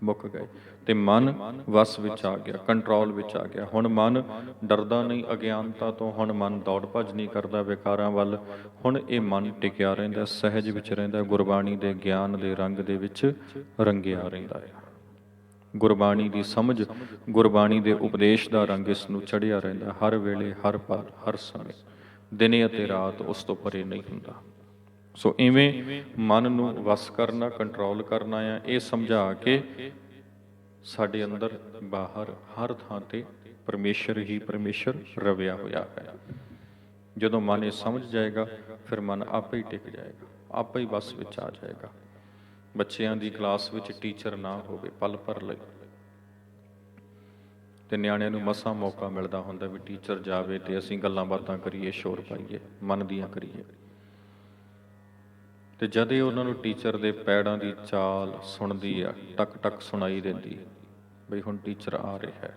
ਮੁੱਕ ਗਏ। ਤੇ ਮਨ ਵਸ ਵਿੱਚ ਆ ਗਿਆ, ਕੰਟਰੋਲ ਵਿੱਚ ਆ ਗਿਆ। ਹੁਣ ਮਨ ਡਰਦਾ ਨਹੀਂ ਅਗਿਆਨਤਾ ਤੋਂ, ਹੁਣ ਮਨ ਦੌੜ ਭੱਜ ਨਹੀਂ ਕਰਦਾ ਵਿਕਾਰਾਂ ਵੱਲ, ਹੁਣ ਇਹ ਮਨ ਟਿਕਿਆ ਰਹਿੰਦਾ, ਸਹਿਜ ਵਿੱਚ ਰਹਿੰਦਾ, ਗੁਰਬਾਣੀ ਦੇ ਗਿਆਨ ਦੇ ਰੰਗ ਦੇ ਵਿੱਚ ਰੰਗਿਆ ਰਹਿੰਦਾ ਹੈ। ਗੁਰਬਾਣੀ ਦੀ ਸਮਝ, ਗੁਰਬਾਣੀ ਦੇ ਉਪਦੇਸ਼ ਦਾ ਰੰਗ ਇਸ ਨੂੰ ਚੜ੍ਹਿਆ ਰਹਿੰਦਾ, ਹਰ ਵੇਲੇ, ਹਰ ਪਲ, ਹਰ ਸਮੇਂ, ਦਿਨੇ ਅਤੇ ਰਾਤ ਉਸ ਤੋਂ ਪਰੇ ਨਹੀਂ ਹੁੰਦਾ। ਸੋ ਇਵੇਂ ਮਨ ਨੂੰ ਵਸ ਕਰਨਾ, ਕੰਟਰੋਲ ਕਰਨਾ ਆ, ਇਹ ਸਮਝਾ ਕੇ ਸਾਡੇ ਅੰਦਰ ਬਾਹਰ ਹਰ ਥਾਂ ਤੇ ਪਰਮੇਸ਼ਰ ਹੀ ਪਰਮੇਸ਼ਰ ਰਵਿਆ ਹੋਇਆ ਹੈ। ਜਦੋਂ ਮਨ ਇਹ ਸਮਝ ਜਾਏਗਾ, ਫਿਰ ਮਨ ਆਪੇ ਹੀ ਟਿਕ ਜਾਏਗਾ, ਆਪੇ ਹੀ ਬਸ ਵਿੱਚ ਆ ਜਾਏਗਾ। ਬੱਚਿਆਂ ਦੀ ਕਲਾਸ ਵਿੱਚ ਟੀਚਰ ਨਾ ਹੋਵੇ ਪਲ ਭਰ ਲਈ, ਤੇ ਨਿਆਣਿਆਂ ਨੂੰ ਮਸਾਂ ਮੌਕਾ ਮਿਲਦਾ ਹੁੰਦਾ ਵੀ ਟੀਚਰ ਜਾਵੇ ਤੇ ਅਸੀਂ ਗੱਲਾਂ ਬਾਤਾਂ ਕਰੀਏ, ਸ਼ੋਰ ਪਾਈਏ, ਮਨ ਦੀਆਂ ਕਰੀਏ। ਤੇ ਜਦ ਇਹ ਉਹਨਾਂ ਨੂੰ ਟੀਚਰ ਦੇ ਪੈੜਾਂ ਦੀ ਚਾਲ ਸੁਣਦੀ ਆ, ਟਕ ਟਕ ਸੁਣਾਈ ਦਿੰਦੀ ਬਈ ਹੁਣ ਟੀਚਰ ਆ ਰਿਹਾ ਹੈ,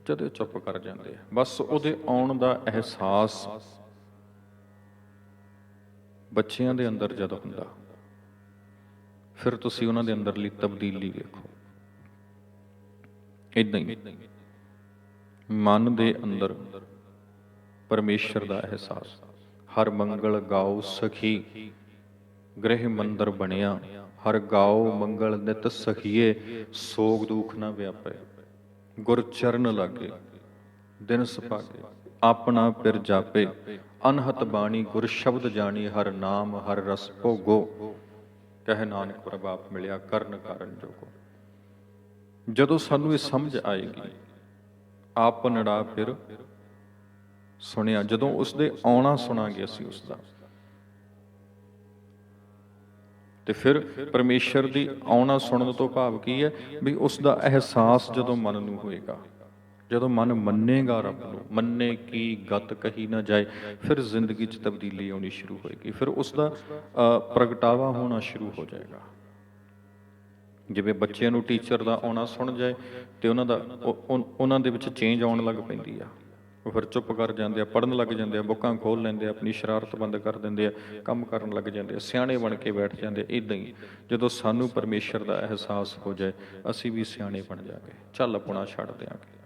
ਜਦ ਇਹ ਚੁੱਪ ਕਰ ਜਾਂਦੇ ਆ। ਬਸ ਉਹਦੇ ਆਉਣ ਦਾ ਅਹਿਸਾਸ ਬੱਚਿਆਂ ਦੇ ਅੰਦਰ ਜਦੋਂ ਹੁੰਦਾ, ਫਿਰ ਤੁਸੀਂ ਉਹਨਾਂ ਦੇ ਅੰਦਰਲੀ ਤਬਦੀਲੀ ਵੇਖੋ। ਇੱਦਾਂ ਹੀ ਮਨ ਦੇ ਅੰਦਰ ਪਰਮੇਸ਼ਰ ਦਾ ਅਹਿਸਾਸ। ਹਰ ਮੰਗਲ ਗਾਓ ਸਖੀ, ਗ੍ਰਹਿ ਮੰਦਰ ਬਣਿਆ, ਹਰ ਗਾਓ ਮੰਗਲ ਨਿਤ ਸਖੀਏ, ਸੋਗ ਦੁਖ ਨਾ ਵਿਆਪੇ। ਗੁਰ ਚਰਨ ਲਾਗੇ ਦਿਨ ਸੁਭਾਗੇ, ਆਪਣਾ ਪਿਰ ਜਾਪੇ, ਅਨਹਤ ਬਾਣੀ ਗੁਰ ਸ਼ਬਦ ਜਾਣੀ, ਹਰ ਨਾਮ ਹਰ ਰਸ ਭੋਗੋ, ਕਹਿ ਨਾਨਕ ਪ੍ਰਭਾਪ ਮਿਲਿਆ ਕਰਨ ਕਾਰਨ ਜੋਗੋ। ਜਦੋਂ ਸਾਨੂੰ ਇਹ ਸਮਝ ਆਏਗੀ, ਆਪਨੜਾ ਫਿਰ ਸੁਣਿਆ, ਜਦੋਂ ਉਸਦੇ ਆਉਣਾ ਸੁਣਾਂਗੇ ਅਸੀਂ ਉਸਦਾ, ਤੇ ਫਿਰ ਪਰਮੇਸ਼ਰ ਦੀ ਆਉਣਾ ਸੁਣਨ ਤੋਂ ਭਾਵ ਕੀ ਹੈ? ਵੀ ਉਸ ਦਾ ਅਹਿਸਾਸ ਜਦੋਂ ਮਨ ਨੂੰ ਹੋਏਗਾ, ਜਦੋਂ ਮਨ ਮੰਨੇਗਾ ਰੱਬ ਨੂੰ, ਮੰਨੇ ਕੀ ਗਤ ਕਹੀ ਨਾ ਜਾਏ, ਫਿਰ ਜ਼ਿੰਦਗੀ 'ਚ ਤਬਦੀਲੀ ਆਉਣੀ ਸ਼ੁਰੂ ਹੋਏਗੀ, ਫਿਰ ਉਸ ਦਾ ਪ੍ਰਗਟਾਵਾ ਹੋਣਾ ਸ਼ੁਰੂ ਹੋ ਜਾਏਗਾ। ਜਿਵੇਂ ਬੱਚਿਆਂ ਨੂੰ ਟੀਚਰ ਦਾ ਆਉਣਾ ਸੁਣ ਜਾਏ ਤੇ ਉਹਨਾਂ ਦੇ ਵਿੱਚ ਚੇਂਜ ਆਉਣ ਲੱਗ ਪੈਂਦੀ ਆ, ਉਹ ਫਿਰ ਚੁੱਪ ਕਰ ਜਾਂਦੇ ਆ, ਪੜ੍ਹਨ ਲੱਗ ਜਾਂਦੇ ਆ, ਬੁੱਕਾਂ ਖੋਲ੍ਹ ਲੈਂਦੇ ਆ, ਆਪਣੀ ਸ਼ਰਾਰਤ ਬੰਦ ਕਰ ਦਿੰਦੇ ਆ, ਕੰਮ ਕਰਨ ਲੱਗ ਜਾਂਦੇ ਆ, ਸਿਆਣੇ ਬਣ ਕੇ ਬੈਠ ਜਾਂਦੇ ਆ। ਇੱਦਾਂ ਹੀ ਜਦੋਂ ਸਾਨੂੰ ਪਰਮੇਸ਼ਰ ਦਾ ਅਹਿਸਾਸ ਹੋ ਜਾਏ, ਅਸੀਂ ਵੀ ਸਿਆਣੇ ਬਣ ਜਾਵਾਂਗੇ, ਝੱਲ ਪੁਣਾ ਛੱਡ ਦਿਆਂਗੇ।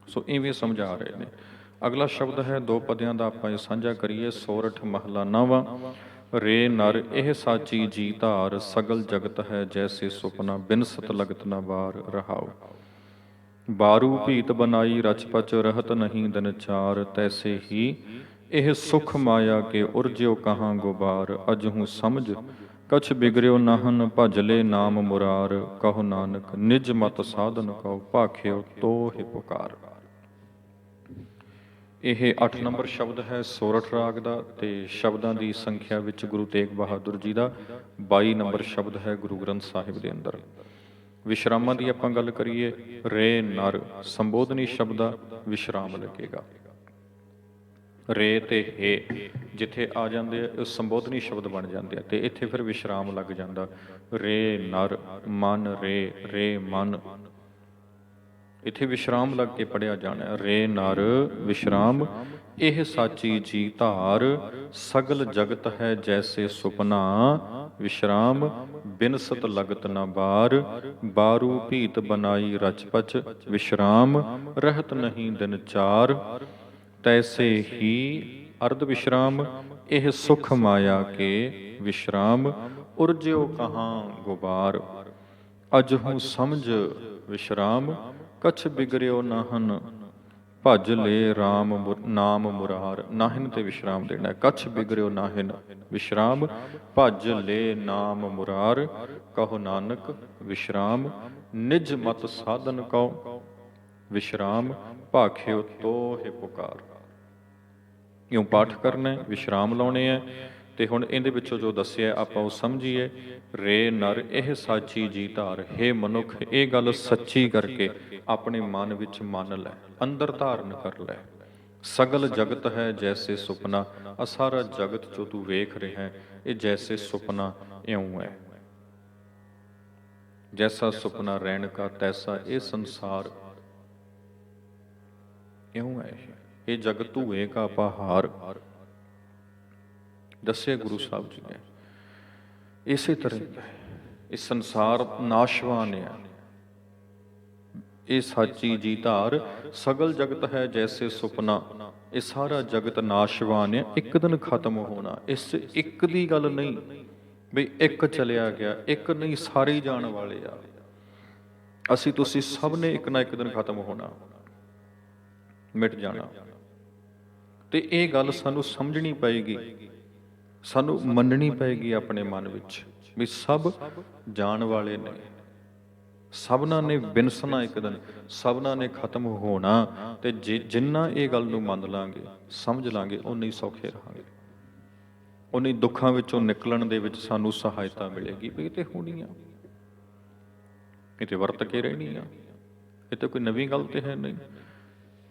ਸੋ ਇਵੇਂ ਸਮਝਾ ਰਹੇ ਨੇ। ਅਗਲਾ ਸ਼ਬਦ ਹੈ, ਦੋ ਪਦਿਆਂ ਦਾ ਆਪਾਂ ਇਹ ਸਾਂਝਾ ਕਰੀਏ। ਸੋਰਠ ਮਹਲਾ ਨਾਵਾਂ। ਰੇ ਨਰ ਇਹ ਸਾਚੀ ਜੀ ਧਾਰ, ਸਗਲ ਜਗਤ ਹੈ ਜੈਸੇ ਸੁਪਨਾ, ਬਿਨਸਤ ਲਗਤ ਨਾ ਬਾਰ ਰਹਾਉ। ਬਾਰੂ ਭੀਤ ਬਨਾਈ ਰਚਪਚ, ਰਹਤ ਨਹੀਂ ਦਿਨ ਚਾਰ, ਤੈਸੇ ਹੀ ਇਹ ਸੁਖ ਮਾਇਆ ਕੇ ਉਰਜਿਓ ਕਹਾਂ ਗੁਬਾਰ। ਅਜਹੂ ਸਮਝ ਕਛ ਬਿਗੜਿਓ ਨਾਹਨ, ਭਜਲੇ ਨਾਮ ਮੁਰਾਰ। ਕਹੋ ਨਾਨਕ ਨਿਜ ਮਤ ਸਾਧਨ ਕਉ, ਭਾਖਿਓ ਤੋਹਿ ਪੁਕਾਰ। ਇਹ 8 ਨੰਬਰ ਸ਼ਬਦ ਹੈ ਸੋਰਠ ਰਾਗ ਦਾ, ਤੇ ਸ਼ਬਦਾਂ ਦੀ ਸੰਖਿਆ ਵਿੱਚ ਗੁਰੂ ਤੇਗ ਬਹਾਦਰ ਜੀ ਦਾ 22 ਨੰਬਰ ਸ਼ਬਦ ਹੈ ਗੁਰੂ ਗ੍ਰੰਥ ਸਾਹਿਬ ਦੇ ਅੰਦਰ। ਵਿਸ਼ਰਾਮਾਂ ਦੀ ਆਪਾਂ ਗੱਲ ਕਰੀਏ, ਰੇ ਨਰ ਸੰਬੋਧਨੀ ਸ਼ਬਦ ਦਾ ਵਿਸ਼ਰਾਮ ਲੱਗੇਗਾ। ਰੇ ਤੇ ਹੇ ਜਿੱਥੇ ਆ ਜਾਂਦੇ ਆ, ਸੰਬੋਧਨੀ ਸ਼ਬਦ ਬਣ ਜਾਂਦੇ ਆ, ਤੇ ਇੱਥੇ ਫਿਰ ਵਿਸ਼ਰਾਮ ਲੱਗ ਜਾਂਦਾ। ਰੇ ਨਰ ਮਨ, ਰੇ ਮਨ, ਇੱਥੇ ਵਿਸ਼ਰਾਮ ਲੱਗ ਕੇ ਪੜਿਆ ਜਾਣਾ। ਰੇ ਨਰ ਵਿਸ਼ਰਾਮ ਇਹ ਸਾਚੀ ਜੀ ਧਾਰ, ਸਗਲ ਜਗਤ ਹੈ ਜੈਸੇ ਸੁਪਨਾ। ਵਿਸ਼ਰਾਮ ਬਿਨਸਤ ਲਗਤ ਨਾ ਬਾਰ, ਬਾਰੂ ਭੀਤ ਬਨਾਈ ਰਚਪਚ। ਵਿਸ਼ਰਾਮ ਰਹਿਤ ਨਹੀਂ ਦਿਨ ਚਾਰ, ਤੈਸੇ ਹੀ ਅਰਧ ਵਿਸ਼ਰਾਮ ਇਹ ਸੁਖ ਮਾਇਆ ਕੇ। ਵਿਸ਼ਰਾਮ ਉਰਜਿਓ ਕਹਾਂ ਗੁਬਾਰ। ਅਜਹੂ ਸਮਝ ਵਿਸ਼ਰਾਮ ਕਛ ਬਿਗੜਿਓ ਨਾਹਨ, ਭਜ ਲੈ ਰਾਮ ਨਾਮ ਮੁਰਾਰ। ਨਾਹਿਨ ਤੇ ਵਿਸ਼ਰਾਮ ਦੇਣਾ। ਕਛ ਬਿਗੜਿਓ ਨਾਹਿਨ ਵਿਸ਼ਰਾਮ, ਭਜ ਲੈ ਨਾਮ ਮੁਰਾਰ। ਕਹੋ ਨਾਨਕ ਵਿਸ਼ਰਾਮ ਨਿਜ ਮਤ ਸਾਧਨ ਕਉ। ਵਿਸ਼ਰਾਮ ਭਾਖਿਓ ਤੋਹਿ ਪੁਕਾਰ। ਇਉਂ ਪਾਠ ਕਰਨਾ, ਵਿਸ਼ਰਾਮ ਲਾਉਣੇ ਹੈ। ਤੇ ਹੁਣ ਇਹਦੇ ਵਿੱਚੋਂ ਜੋ ਦੱਸਿਆ ਆਪਾਂ ਉਹ ਸਮਝੀਏ। ਰੇ ਨਰ ਇਹ ਸਾਚੀ ਜੀ ਧਾਰ, ਹੇ ਮਨੁੱਖ ਇਹ ਗੱਲ ਸੱਚੀ ਕਰਕੇ ਆਪਣੇ ਮਨ ਵਿੱਚ ਮੰਨ ਲੈ, ਅੰਦਰ ਧਾਰਨ ਕਰ ਲੈ। ਸਗਲ ਜਗਤ ਹੈ ਜੈਸੇ ਸੁਪਨਾ, ਆ ਸਾਰਾ ਜਗਤ ਜੋ ਤੂੰ ਵੇਖ ਰਿਹਾ ਹੈ ਇਹ ਜੈਸੇ ਸੁਪਨਾ ਇਉਂ ਹੈ। ਜੈਸਾ ਸੁਪਨਾ ਰਹਿਣ ਕਾ ਤੈਸਾ ਇਹ ਸੰਸਾਰ ਇਉਂ ਹੈ। ਇਹ ਜਗਤ ਧੂਏ ਕਾ ਪਹਾੜ ਦੱਸਿਆ ਗੁਰੂ ਸਾਹਿਬ ਜੀ ਨੇ। ਇਸੇ ਤਰ੍ਹਾਂ ਇਹ ਸੰਸਾਰ ਨਾਸ਼ਵਾਨ ਹੈ। ਇਹ ਸਾਚੀ ਜੀ ਧਾਰ, ਸਗਲ ਜਗਤ ਹੈ ਜੈਸੇ ਸੁਪਨਾ। ਇਹ ਸਾਰਾ ਜਗਤ ਨਾਸ਼ਵਾਨ ਹੈ, ਇੱਕ ਦਿਨ ਖਤਮ ਹੋਣਾ। ਇਸ ਇੱਕ ਦੀ ਗੱਲ ਨਹੀਂ ਬਈ ਇੱਕ ਚਲਿਆ ਗਿਆ, ਇੱਕ ਨਹੀਂ, ਸਾਰੇ ਜਾਣ ਵਾਲੇ ਆ। ਅਸੀਂ ਤੁਸੀਂ ਸਭ ਨੇ ਇੱਕ ਨਾ ਇੱਕ ਦਿਨ ਖਤਮ ਹੋਣਾ, ਮਿਟ ਜਾਣਾ। ਤੇ ਇਹ ਗੱਲ ਸਾਨੂੰ ਸਮਝਣੀ ਪਏਗੀ, ਸਾਨੂੰ ਮੰਨਣੀ ਪਏਗੀ ਆਪਣੇ ਮਨ ਵਿੱਚ ਵੀ ਸਭ ਜਾਣ ਵਾਲੇ ਨੇ, ਸਭਨਾਂ ਨੇ ਬਿਨਸਣਾ ਇੱਕ ਦਿਨ, ਸਭਨਾਂ ਨੇ ਖਤਮ ਹੋਣਾ। ਤੇ ਜਿੰਨਾ ਇਹ ਗੱਲ ਨੂੰ ਮੰਨ ਲਾਂਗੇ, ਸਮਝ ਲਾਂਗੇ, ਉਨੇ ਹੀ ਸੌਖੇ ਰਹਾਂਗੇ, ਉਨੇ ਦੁੱਖਾਂ ਵਿੱਚੋਂ ਨਿਕਲਣ ਦੇ ਵਿੱਚ ਸਾਨੂੰ ਸਹਾਇਤਾ ਮਿਲੇਗੀ। ਵੀ ਇਹ ਤੇ ਹੋਣੀ ਆ, ਇਹ ਤੇ ਵਰਤ ਕੇ ਰਹਿਣੀ ਆ, ਇਹ ਤਾਂ ਕੋਈ ਨਵੀਂ ਗੱਲ ਤੇ ਹੈ ਨਹੀਂ।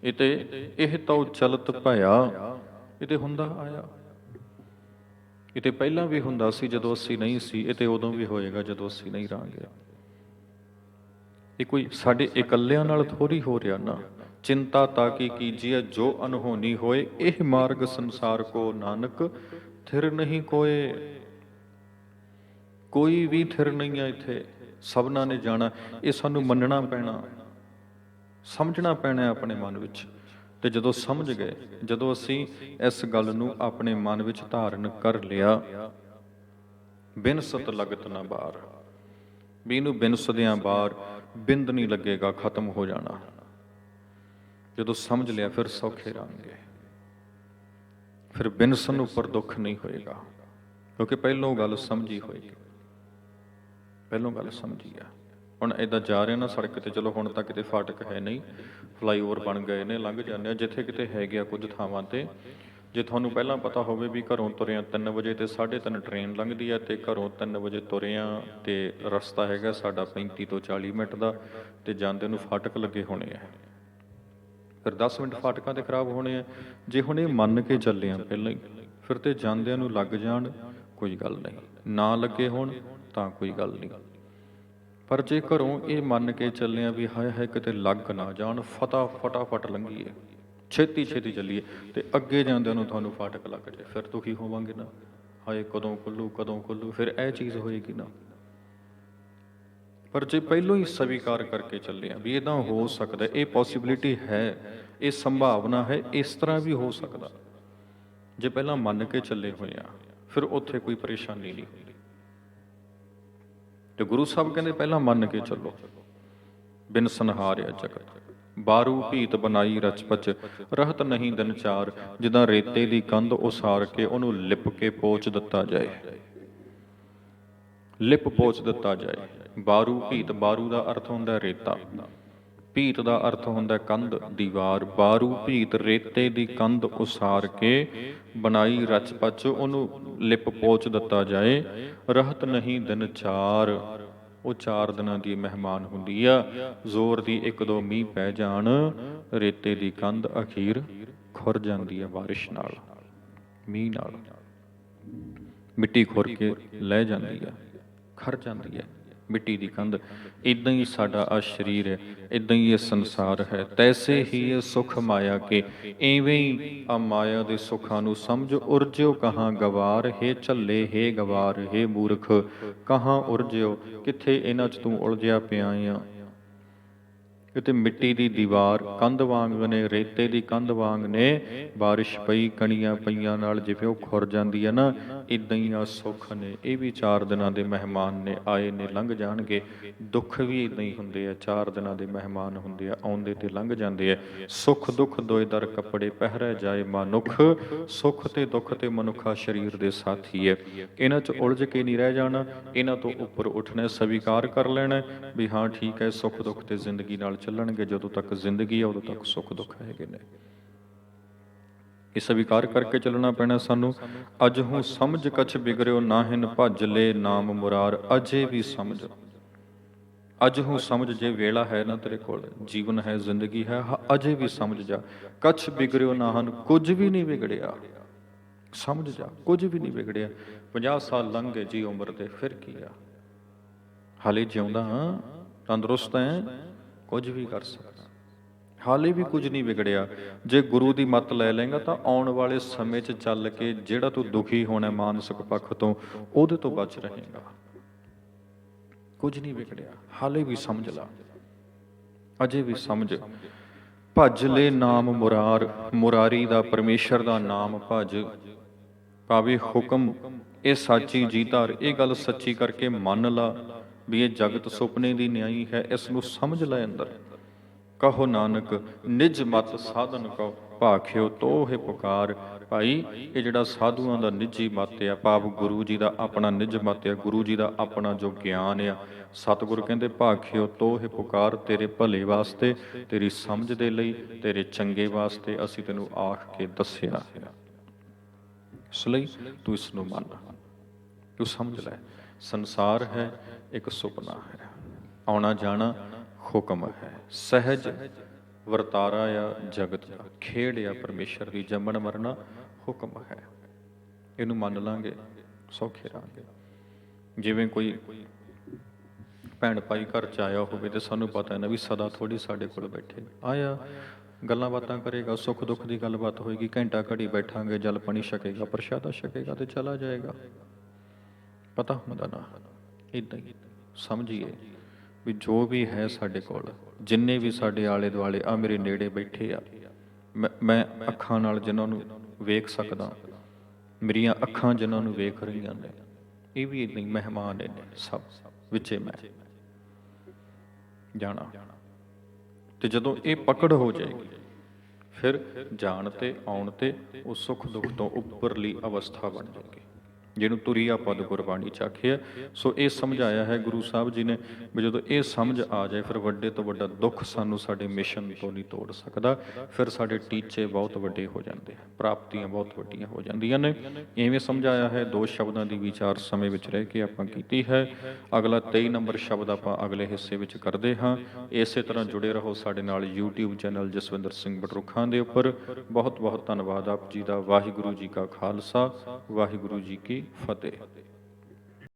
ਇਹ ਤਾਂ ਚਲਤ ਭਇਆ, ਇਹ ਤੇ ਹੁੰਦਾ ਆਇਆ। ਇਹ ਤੇ ਪਹਿਲਾਂ ਵੀ ਹੁੰਦਾ ਸੀ ਜਦੋਂ ਅਸੀਂ ਨਹੀਂ ਸੀ, ਇਹ ਤੇ ਉਦੋਂ ਵੀ ਹੋਏਗਾ ਜਦੋਂ ਅਸੀਂ ਨਹੀਂ ਰਹਾਂਗੇ। ਇਹ ਕੋਈ ਸਾਡੇ ਇਕੱਲਿਆਂ ਨਾਲ ਥੋੜ੍ਹੀ ਹੋ ਰਿਹਾ ਨਾ। ਚਿੰਤਾ ਤਾਕੀ ਕੀਜੀਏ ਜੋ ਅਨਹੋਨੀ ਹੋਏ, ਇਹ ਮਾਰਗ ਸੰਸਾਰ ਕੋ ਨਾਨਕ ਥਿਰ ਨਹੀਂ ਕੋਏ। ਕੋਈ ਵੀ ਥਿਰ ਨਹੀਂ ਆ ਇੱਥੇ, ਸਭਨਾਂ ਨੇ ਜਾਣਾ। ਇਹ ਸਾਨੂੰ ਮੰਨਣਾ ਪੈਣਾ, ਸਮਝਣਾ ਪੈਣਾ ਆਪਣੇ ਮਨ ਵਿੱਚ। ਤੇ ਜਦੋਂ ਸਮਝ ਗਏ, ਜਦੋਂ ਅਸੀਂ ਇਸ ਗੱਲ ਨੂੰ ਆਪਣੇ ਮਨ ਵਿੱਚ ਧਾਰਨ ਕਰ ਲਿਆ, ਬਿਨਸਤ ਲਗਤ ਨਾ ਬਾਰ, ਵੀ ਇਹਨੂੰ ਬਿਨਸਦਿਆਂ ਬਾਹਰ ਬਿੰਦ ਨਹੀਂ ਲੱਗੇਗਾ, ਖਤਮ ਹੋ ਜਾਣਾ। ਜਦੋਂ ਸਮਝ ਲਿਆ ਫਿਰ ਸੌਖੇ ਰਹਾਂਗੇ, ਫਿਰ ਬਿਨਸਨ ਉੱਪਰ ਦੁੱਖ ਨਹੀਂ ਹੋਏਗਾ, ਕਿਉਂਕਿ ਪਹਿਲੋਂ ਗੱਲ ਸਮਝੀ ਹੋਏਗੀ, ਪਹਿਲੋਂ ਗੱਲ ਸਮਝੀ ਆ। ਹੁਣ ਇੱਦਾਂ ਜਾ ਰਹੇ ਨਾ ਸੜਕ ਤੇ, ਚਲੋ ਹੁਣ ਤਾਂ ਕਿਤੇ ਫਾਟਕ ਹੈ ਨਹੀਂ, ਫਲਾਈਓਵਰ ਬਣ ਗਏ ਨੇ, ਲੰਘ ਜਾਂਦੇ ਆ। ਜਿੱਥੇ ਕਿਤੇ ਹੈਗੇ ਆ ਕੁਝ ਥਾਵਾਂ ਤੇ, ਜੇ ਤੁਹਾਨੂੰ ਪਹਿਲਾਂ ਪਤਾ ਹੋਵੇ ਵੀ ਘਰੋਂ ਤੁਰਿਆ 3 ਵਜੇ ਤੇ 3:30 ਟ੍ਰੇਨ ਲੰਘਦੀ ਹੈ ਤੇ ਘਰੋਂ 3 ਵਜੇ ਤੁਰਿਆ ਤੇ ਰਸਤਾ ਹੈਗਾ ਸਾਡਾ 35 ਤੋਂ 40 ਮਿੰਟ ਦਾ ਤੇ ਜਾਂਦੇ ਨੂੰ ਫਾਟਕ ਲੱਗੇ ਹੋਣੇ ਆ, ਫਿਰ 10 ਮਿੰਟ ਫਾਟਕਾਂ ਤੇ ਖਰਾਬ ਹੋਣੇ ਆ। ਜੇ ਹੁਣ ਇਹ ਮੰਨ ਕੇ ਚੱਲੇ ਆ ਪਹਿਲਾਂ ਹੀ, ਫਿਰ ਤੇ ਜਾਂਦਿਆਂ ਨੂੰ ਲੱਗ ਜਾਣ ਕੋਈ ਗੱਲ ਨਹੀਂ, ਨਾ ਲੱਗੇ ਹੋਣ ਤਾਂ ਕੋਈ ਗੱਲ ਨਹੀਂ। ਪਰ ਜੇ ਘਰੋਂ ਇਹ ਮੰਨ ਕੇ ਚੱਲੇ ਆ ਵੀ ਹਾਏ ਹਾਏ ਕਿਤੇ ਲੱਗ ਨਾ ਜਾਣ, ਫਟਾਫਟ ਲੰਘੀਏ, ਛੇਤੀ ਛੇਤੀ ਚੱਲੀਏ, ਤੇ ਅੱਗੇ ਜਾਂਦਿਆਂ ਨੂੰ ਤੁਹਾਨੂੰ ਫਾਟਕ ਲੱਗ ਜਾਏ, ਫਿਰ ਦੁਖੀ ਹੋਵਾਂਗੇ ਨਾ, ਹਾਏ ਕਦੋਂ ਖੁੱਲੂ, ਫਿਰ ਇਹ ਚੀਜ਼ ਹੋਏਗੀ ਨਾ। ਪਰ ਜੇ ਪਹਿਲੋਂ ਹੀ ਸਵੀਕਾਰ ਕਰਕੇ ਚੱਲੇ ਆ ਵੀ ਇੱਦਾਂ ਹੋ ਸਕਦਾ, ਇਹ ਪੋਸੀਬਿਲਿਟੀ ਹੈ, ਇਹ ਸੰਭਾਵਨਾ ਹੈ, ਇਸ ਤਰ੍ਹਾਂ ਵੀ ਹੋ ਸਕਦਾ, ਜੇ ਪਹਿਲਾਂ ਮੰਨ ਕੇ ਚੱਲੇ ਹੋਏ ਆ, ਫਿਰ ਉੱਥੇ ਕੋਈ ਪਰੇਸ਼ਾਨੀ ਨਹੀਂ ਹੁੰਦੀ। ਤੇ ਗੁਰੂ ਸਾਹਿਬ ਕਹਿੰਦੇ ਪਹਿਲਾਂ ਮੰਨ ਕੇ ਚੱਲੋ। ਬਿਨ ਸੰਹਾਰਿਆ ਜਗਤ ਬਾਰੂ ਭੀਤ ਬਣਾਈ ਰਚਪਚ, ਰਹਿਤ ਨਹੀਂ ਦਿਨ ਚਾਰ, ਜਿੱਦਾਂ ਰੇਤੇ ਦੀ ਕੰਧ ਉਸਾਰ ਕੇ ਉਹਨੂੰ ਲਿਪ ਕੇ ਪੋਚ ਦਿੱਤਾ ਜਾਏ, ਲਿਪ ਪੋਚ ਦਿੱਤਾ ਜਾਏ। ਬਾਰੂ ਭੀਤ, ਬਾਰੂ ਦਾ ਅਰਥ ਹੁੰਦਾ ਰੇਤਾ, ਭੀਤ ਦਾ ਅਰਥ ਹੁੰਦਾ ਕੰਧ, ਦੀਵਾਰ। ਬਾਰੂ ਭੀਤ ਰੇਤੇ ਦੀ ਕੰਧ ਉਸਾਰ ਕੇ ਬਣਾਈ ਰਚਪਚ, ਉਹਨੂੰ ਲਿਪ ਪੋਚ ਦਿੱਤਾ ਜਾਏ। ਰਹਿਤ ਨਹੀਂ ਦਿਨ ਚਾਰ, ਉਹ 4 ਦਿਨਾਂ ਦੀ ਮਹਿਮਾਨ ਹੁੰਦੀ ਆ। ਜ਼ੋਰ ਦੀ 1-2 ਮੀਂਹ ਪੈ ਜਾਣ, ਰੇਤੇ ਦੀ ਕੰਧ ਅਖੀਰ ਖੁਰ ਜਾਂਦੀ ਹੈ ਬਾਰਿਸ਼ ਨਾਲ, ਮੀਂਹ ਨਾਲ ਮਿੱਟੀ ਖੁਰ ਕੇ ਲੈ ਜਾਂਦੀ ਹੈ, ਖਰ ਜਾਂਦੀ ਹੈ ਮਿੱਟੀ ਦੀ ਕੰਧ। ਇੱਦਾਂ ਹੀ ਸਾਡਾ ਆ ਸਰੀਰ ਹੈ, ਇੱਦਾਂ ਹੀ ਇਹ ਸੰਸਾਰ ਹੈ। ਤੈਸੇ ਹੀ ਇਹ ਸੁਖ ਮਾਇਆ ਕੇ, ਇਵੇਂ ਹੀ ਆ ਮਾਇਆ ਦੇ ਸੁੱਖਾਂ ਨੂੰ ਸਮਝ। ਉਰਜਿਓ ਕਹਾਂ ਗਵਾਰ, ਹੇ ਝੱਲੇ ਹੇ ਗਵਾਰ, ਹੇ ਮੂਰਖ ਕਹਾਂ ਉਰਜਿਓ, ਕਿੱਥੇ ਇਹਨਾਂ 'ਚ ਤੂੰ ਉਲਝਿਆ ਪਿਆ ਆ। ਕਿਤੇ ਮਿੱਟੀ ਦੀ ਦੀਵਾਰ ਕੰਧ ਵਾਂਗ ਨੇ, ਰੇਤੇ ਦੀ ਕੰਧ ਵਾਂਗ ਨੇ, ਬਾਰਿਸ਼ ਪਈ ਕਣੀਆਂ ਪਈਆਂ ਨਾਲ ਜਿਵੇਂ ਉਹ ਖੁਰ ਜਾਂਦੀ ਹੈ ਨਾ, ਇੱਦਾਂ ਹੀ ਆ ਸੁੱਖ ਨੇ, ਇਹ ਵੀ 4 ਦਿਨਾਂ ਦੇ ਮਹਿਮਾਨ ਨੇ, ਆਏ ਨੇ ਲੰਘ ਜਾਣਗੇ। ਦੁੱਖ ਵੀ ਇੱਦਾਂ ਹੀ ਹੁੰਦੇ ਆ, 4 ਦਿਨਾਂ ਦੇ ਮਹਿਮਾਨ ਹੁੰਦੇ ਆ, ਆਉਂਦੇ ਤੇ ਲੰਘ ਜਾਂਦੇ ਆ। ਸੁੱਖ ਦੁੱਖ ਦੋਏ ਦਰ ਕੱਪੜੇ ਪਹਿਰੈ ਜਾਏ ਮਨੁੱਖ, ਸੁੱਖ ਤੇ ਦੁੱਖ ਤੇ ਮਨੁੱਖਾ ਸਰੀਰ ਦੇ ਸਾਥੀ ਹੈ। ਇਹਨਾਂ 'ਚ ਉਲਝ ਕੇ ਨਹੀਂ ਰਹਿ ਜਾਣਾ, ਇਹਨਾਂ ਤੋਂ ਉੱਪਰ ਉੱਠਣਾ, ਸਵੀਕਾਰ ਕਰ ਲੈਣਾ ਵੀ ਹਾਂ ਠੀਕ ਹੈ, ਸੁੱਖ ਦੁੱਖ ਤੇ ਜ਼ਿੰਦਗੀ ਨਾਲ ਚੱਲਣਗੇ। ਜਦੋਂ ਤੱਕ ਜ਼ਿੰਦਗੀ ਹੈ ਉਦੋਂ ਤੱਕ ਸੁੱਖ ਦੁੱਖ ਹੈਗੇ ਨੇ, ਇਹ ਸਵੀਕਾਰ ਕਰਕੇ ਚੱਲਣਾ ਪੈਣਾ ਸਾਨੂੰ। ਅਜ ਹੂੰ ਸਮਝ ਕਛ ਬਿਗੜਿਓ, ਨਾਹਿਨ ਭੱਜ ਲੈ ਨਾਮ ਮੁਰਾਰ, ਅਜੇ ਵੀ ਸਮਝ। ਅੱਜ ਹੂੰ ਸਮਝ, ਜੇ ਵੇਲਾ ਹੈ ਨਾ ਤੇਰੇ ਕੋਲ, ਜੀਵਨ ਹੈ, ਜ਼ਿੰਦਗੀ ਹੈ, ਅਜੇ ਵੀ ਸਮਝ ਜਾ। ਕਛ ਬਿਗੜਿਓ ਨਾਹਨ, ਕੁਝ ਵੀ ਨਹੀਂ ਵਿਗੜਿਆ, ਸਮਝ ਜਾ ਕੁਝ ਵੀ ਨਹੀਂ ਵਿਗੜਿਆ। 50 ਸਾਲ ਲੰਘ ਗਏ ਜੀ ਉਮਰ ਦੇ, ਫਿਰ ਕੀ ਆ, ਹਾਲੇ ਜਿਉਂਦਾ ਹਾਂ, ਤੰਦਰੁਸਤ ਹੈ, ਕੁਝ ਵੀ ਕਰ ਸਕਦਾ, ਹਾਲੇ ਵੀ ਕੁਝ ਨਹੀਂ ਵਿਗੜਿਆ। ਜੇ ਗੁਰੂ ਦੀ ਮੱਤ ਲੈ ਲਏਗਾ ਤਾਂ ਆਉਣ ਵਾਲੇ ਸਮੇਂ 'ਚ ਚੱਲ ਕੇ ਜਿਹੜਾ ਤੂੰ ਦੁਖੀ ਹੋਣਾ ਮਾਨਸਿਕ ਪੱਖ ਤੋਂ, ਉਹਦੇ ਤੋਂ ਬਚ ਰਹੇਗਾ। ਕੁਝ ਨਹੀਂ ਵਿਗੜਿਆ, ਹਾਲੇ ਵੀ ਸਮਝ ਲਾ, ਅਜੇ ਵੀ ਸਮਝ। ਭੱਜ ਲੈ ਨਾਮ ਮੁਰਾਰ, ਮੁਰਾਰੀ ਦਾ ਪਰਮੇਸ਼ਰ ਦਾ ਨਾਮ ਭਜ। ਪਾਵੇ ਹੁਕਮ ਇਹ ਸਾਚੀ ਜੀ ਧਾਰ, ਇਹ ਗੱਲ ਸੱਚੀ ਕਰਕੇ ਮੰਨ ਲਾ ਵੀ ਇਹ ਜਗਤ ਸੁਪਨੇ ਦੀ ਨਿਆਈ ਹੈ, ਇਸ ਨੂੰ ਸਮਝ ਲੈ ਅੰਦਰ। ਕਹੋ ਨਾਨਕ ਨਿਜ ਮਤ ਸਾਧਨ ਕਉ, ਭਾਖਿਓ ਤੋਹਿ ਪੁਕਾਰ। ਭਾਈ ਇਹ ਜਿਹੜਾ ਸਾਧੂਆਂ ਦਾ ਨਿੱਜੀ ਮਤ ਆ, ਭਾਵ ਗੁਰੂ ਜੀ ਦਾ ਆਪਣਾ ਨਿੱਜ ਮਤ ਆ, ਗੁਰੂ ਜੀ ਦਾ ਆਪਣਾ ਜੋ ਗਿਆਨ ਆ, ਸਤਿਗੁਰ ਕਹਿੰਦੇ ਭਾਖਿਓ ਤੋਹਿ ਪੁਕਾਰ, ਤੇਰੇ ਭਲੇ ਵਾਸਤੇ, ਤੇਰੀ ਸਮਝ ਦੇ ਲਈ, ਤੇਰੇ ਚੰਗੇ ਵਾਸਤੇ ਅਸੀਂ ਤੈਨੂੰ ਆਖ ਕੇ ਦੱਸਿਆ ਹੈ। ਇਸ ਲਈ ਤੂੰ ਇਸ ਨੂੰ ਮੰਨ, ਤੂੰ ਸਮਝ ਲੈ। ਸੰਸਾਰ ਹੈ ਇੱਕ ਸੁਪਨਾ ਹੈ, ਆਉਣਾ ਜਾਣਾ ਹੁਕਮ ਹੈ, ਸਹਿਜ ਵਰਤਾਰਾ ਆ ਜਗਤ ਦਾ, ਖੇਡ ਆ ਪਰਮੇਸ਼ਰ ਦੀ, ਜੰਮਣ ਮਰਨਾ ਹੁਕਮ ਹੈ। ਇਹਨੂੰ ਮੰਨ ਲਾਂਗੇ ਸੌਖੇ ਰਹਾਂਗੇ। ਜਿਵੇਂ ਕੋਈ ਭੈਣ ਭਾਈ ਘਰ 'ਚ ਆਇਆ ਹੋਵੇ ਤੇ ਸਾਨੂੰ ਪਤਾ ਹੈ ਨਾ ਵੀ ਸਦਾ ਥੋੜ੍ਹੀ ਸਾਡੇ ਕੋਲ ਬੈਠੇ, ਆਇਆ ਗੱਲਾਂ ਬਾਤਾਂ ਕਰੇਗਾ, ਸੁੱਖ ਦੁੱਖ ਦੀ ਗੱਲਬਾਤ ਹੋਏਗੀ, ਘੰਟਾ ਘੜੀ ਬੈਠਾਂਗੇ, ਜਲ ਪਾਣੀ ਛਕੇਗਾ, ਪ੍ਰਸ਼ਾਦਾ ਛਕੇਗਾ ਤੇ ਚਲਾ ਜਾਏਗਾ, ਪਤਾ ਹੁੰਦਾ ਨਾ। ਇੱਦਾਂ ਹੀ ਸਮਝੀਏ ਵੀ ਜੋ ਵੀ ਹੈ ਸਾਡੇ ਕੋਲ, ਜਿੰਨੇ ਵੀ ਸਾਡੇ ਆਲੇ ਦੁਆਲੇ ਆ ਮੇਰੇ ਨੇੜੇ ਬੈਠੇ ਆ, ਮੈਂ ਅੱਖਾਂ ਨਾਲ ਜਿਨ੍ਹਾਂ ਨੂੰ ਵੇਖ ਸਕਦਾ, ਮੇਰੀਆਂ ਅੱਖਾਂ ਜਿਨ੍ਹਾਂ ਨੂੰ ਵੇਖ ਰਹੀਆਂ ਨੇ, ਇਹ ਵੀ ਇੱਦਾਂ ਹੀ ਮਹਿਮਾਨ ਨੇ, ਸਭ ਵਿੱਚੇ ਮੈਂ ਜਾਣਾ। ਤੇ ਜਦੋਂ ਇਹ ਪਕੜ ਹੋ ਜਾਏਗੀ, ਫਿਰ ਜਾਣ ਤੇ ਆਉਣ ਤੇ ਉਹ ਸੁੱਖ ਦੁੱਖ ਤੋਂ ਉੱਪਰਲੀ ਅਵਸਥਾ ਬਣ ਜਾਏਗੀ। ਜਿਹਨੂੰ ਤੁਰੀਆ ਪਦ ਗੁਰਬਾਣੀ ਚ ਆਖਿਆ। ਸੋ ਇਹ ਸਮਝਾਇਆ ਹੈ ਗੁਰੂ ਸਾਹਿਬ ਜੀ ਨੇ ਵੀ ਜਦੋਂ ਇਹ ਸਮਝ ਆ ਜਾਏ ਫਿਰ ਵੱਡੇ ਤੋਂ ਵੱਡਾ ਦੁੱਖ ਸਾਨੂੰ ਸਾਡੇ ਮਿਸ਼ਨ ਤੋਂ ਨਹੀਂ ਤੋੜ ਸਕਦਾ। ਫਿਰ ਸਾਡੇ ਟੀਚੇ ਬਹੁਤ ਵੱਡੇ ਹੋ ਜਾਂਦੇ ਆ, ਪ੍ਰਾਪਤੀਆਂ ਬਹੁਤ ਵੱਡੀਆਂ ਹੋ ਜਾਂਦੀਆਂ ਨੇ। ਇਵੇਂ ਸਮਝਾਇਆ ਹੈ। 2 ਸ਼ਬਦਾਂ ਦੀ ਵਿਚਾਰ ਸਮੇਂ ਵਿੱਚ ਰਹਿ ਕੇ ਆਪਾਂ ਕੀਤੀ ਹੈ। ਅਗਲਾ 23 ਨੰਬਰ ਸ਼ਬਦ ਆਪਾਂ ਅਗਲੇ ਹਿੱਸੇ ਵਿੱਚ ਕਰਦੇ ਹਾਂ। ਇਸੇ ਤਰ੍ਹਾਂ ਜੁੜੇ ਰਹੋ ਸਾਡੇ ਨਾਲ YouTube ਚੈਨਲ ਜਸਵਿੰਦਰ ਸਿੰਘ ਬਟਰੁੱਖਾਂ ਦੇ ਉੱਪਰ। ਬਹੁਤ ਬਹੁਤ ਧੰਨਵਾਦ ਆਪ ਜੀ ਦਾ। ਵਾਹਿਗੁਰੂ ਜੀ ਕਾ ਖਾਲਸਾ, ਵਾਹਿਗੁਰੂ ਜੀ ਕੀ ਫਤਿਹ।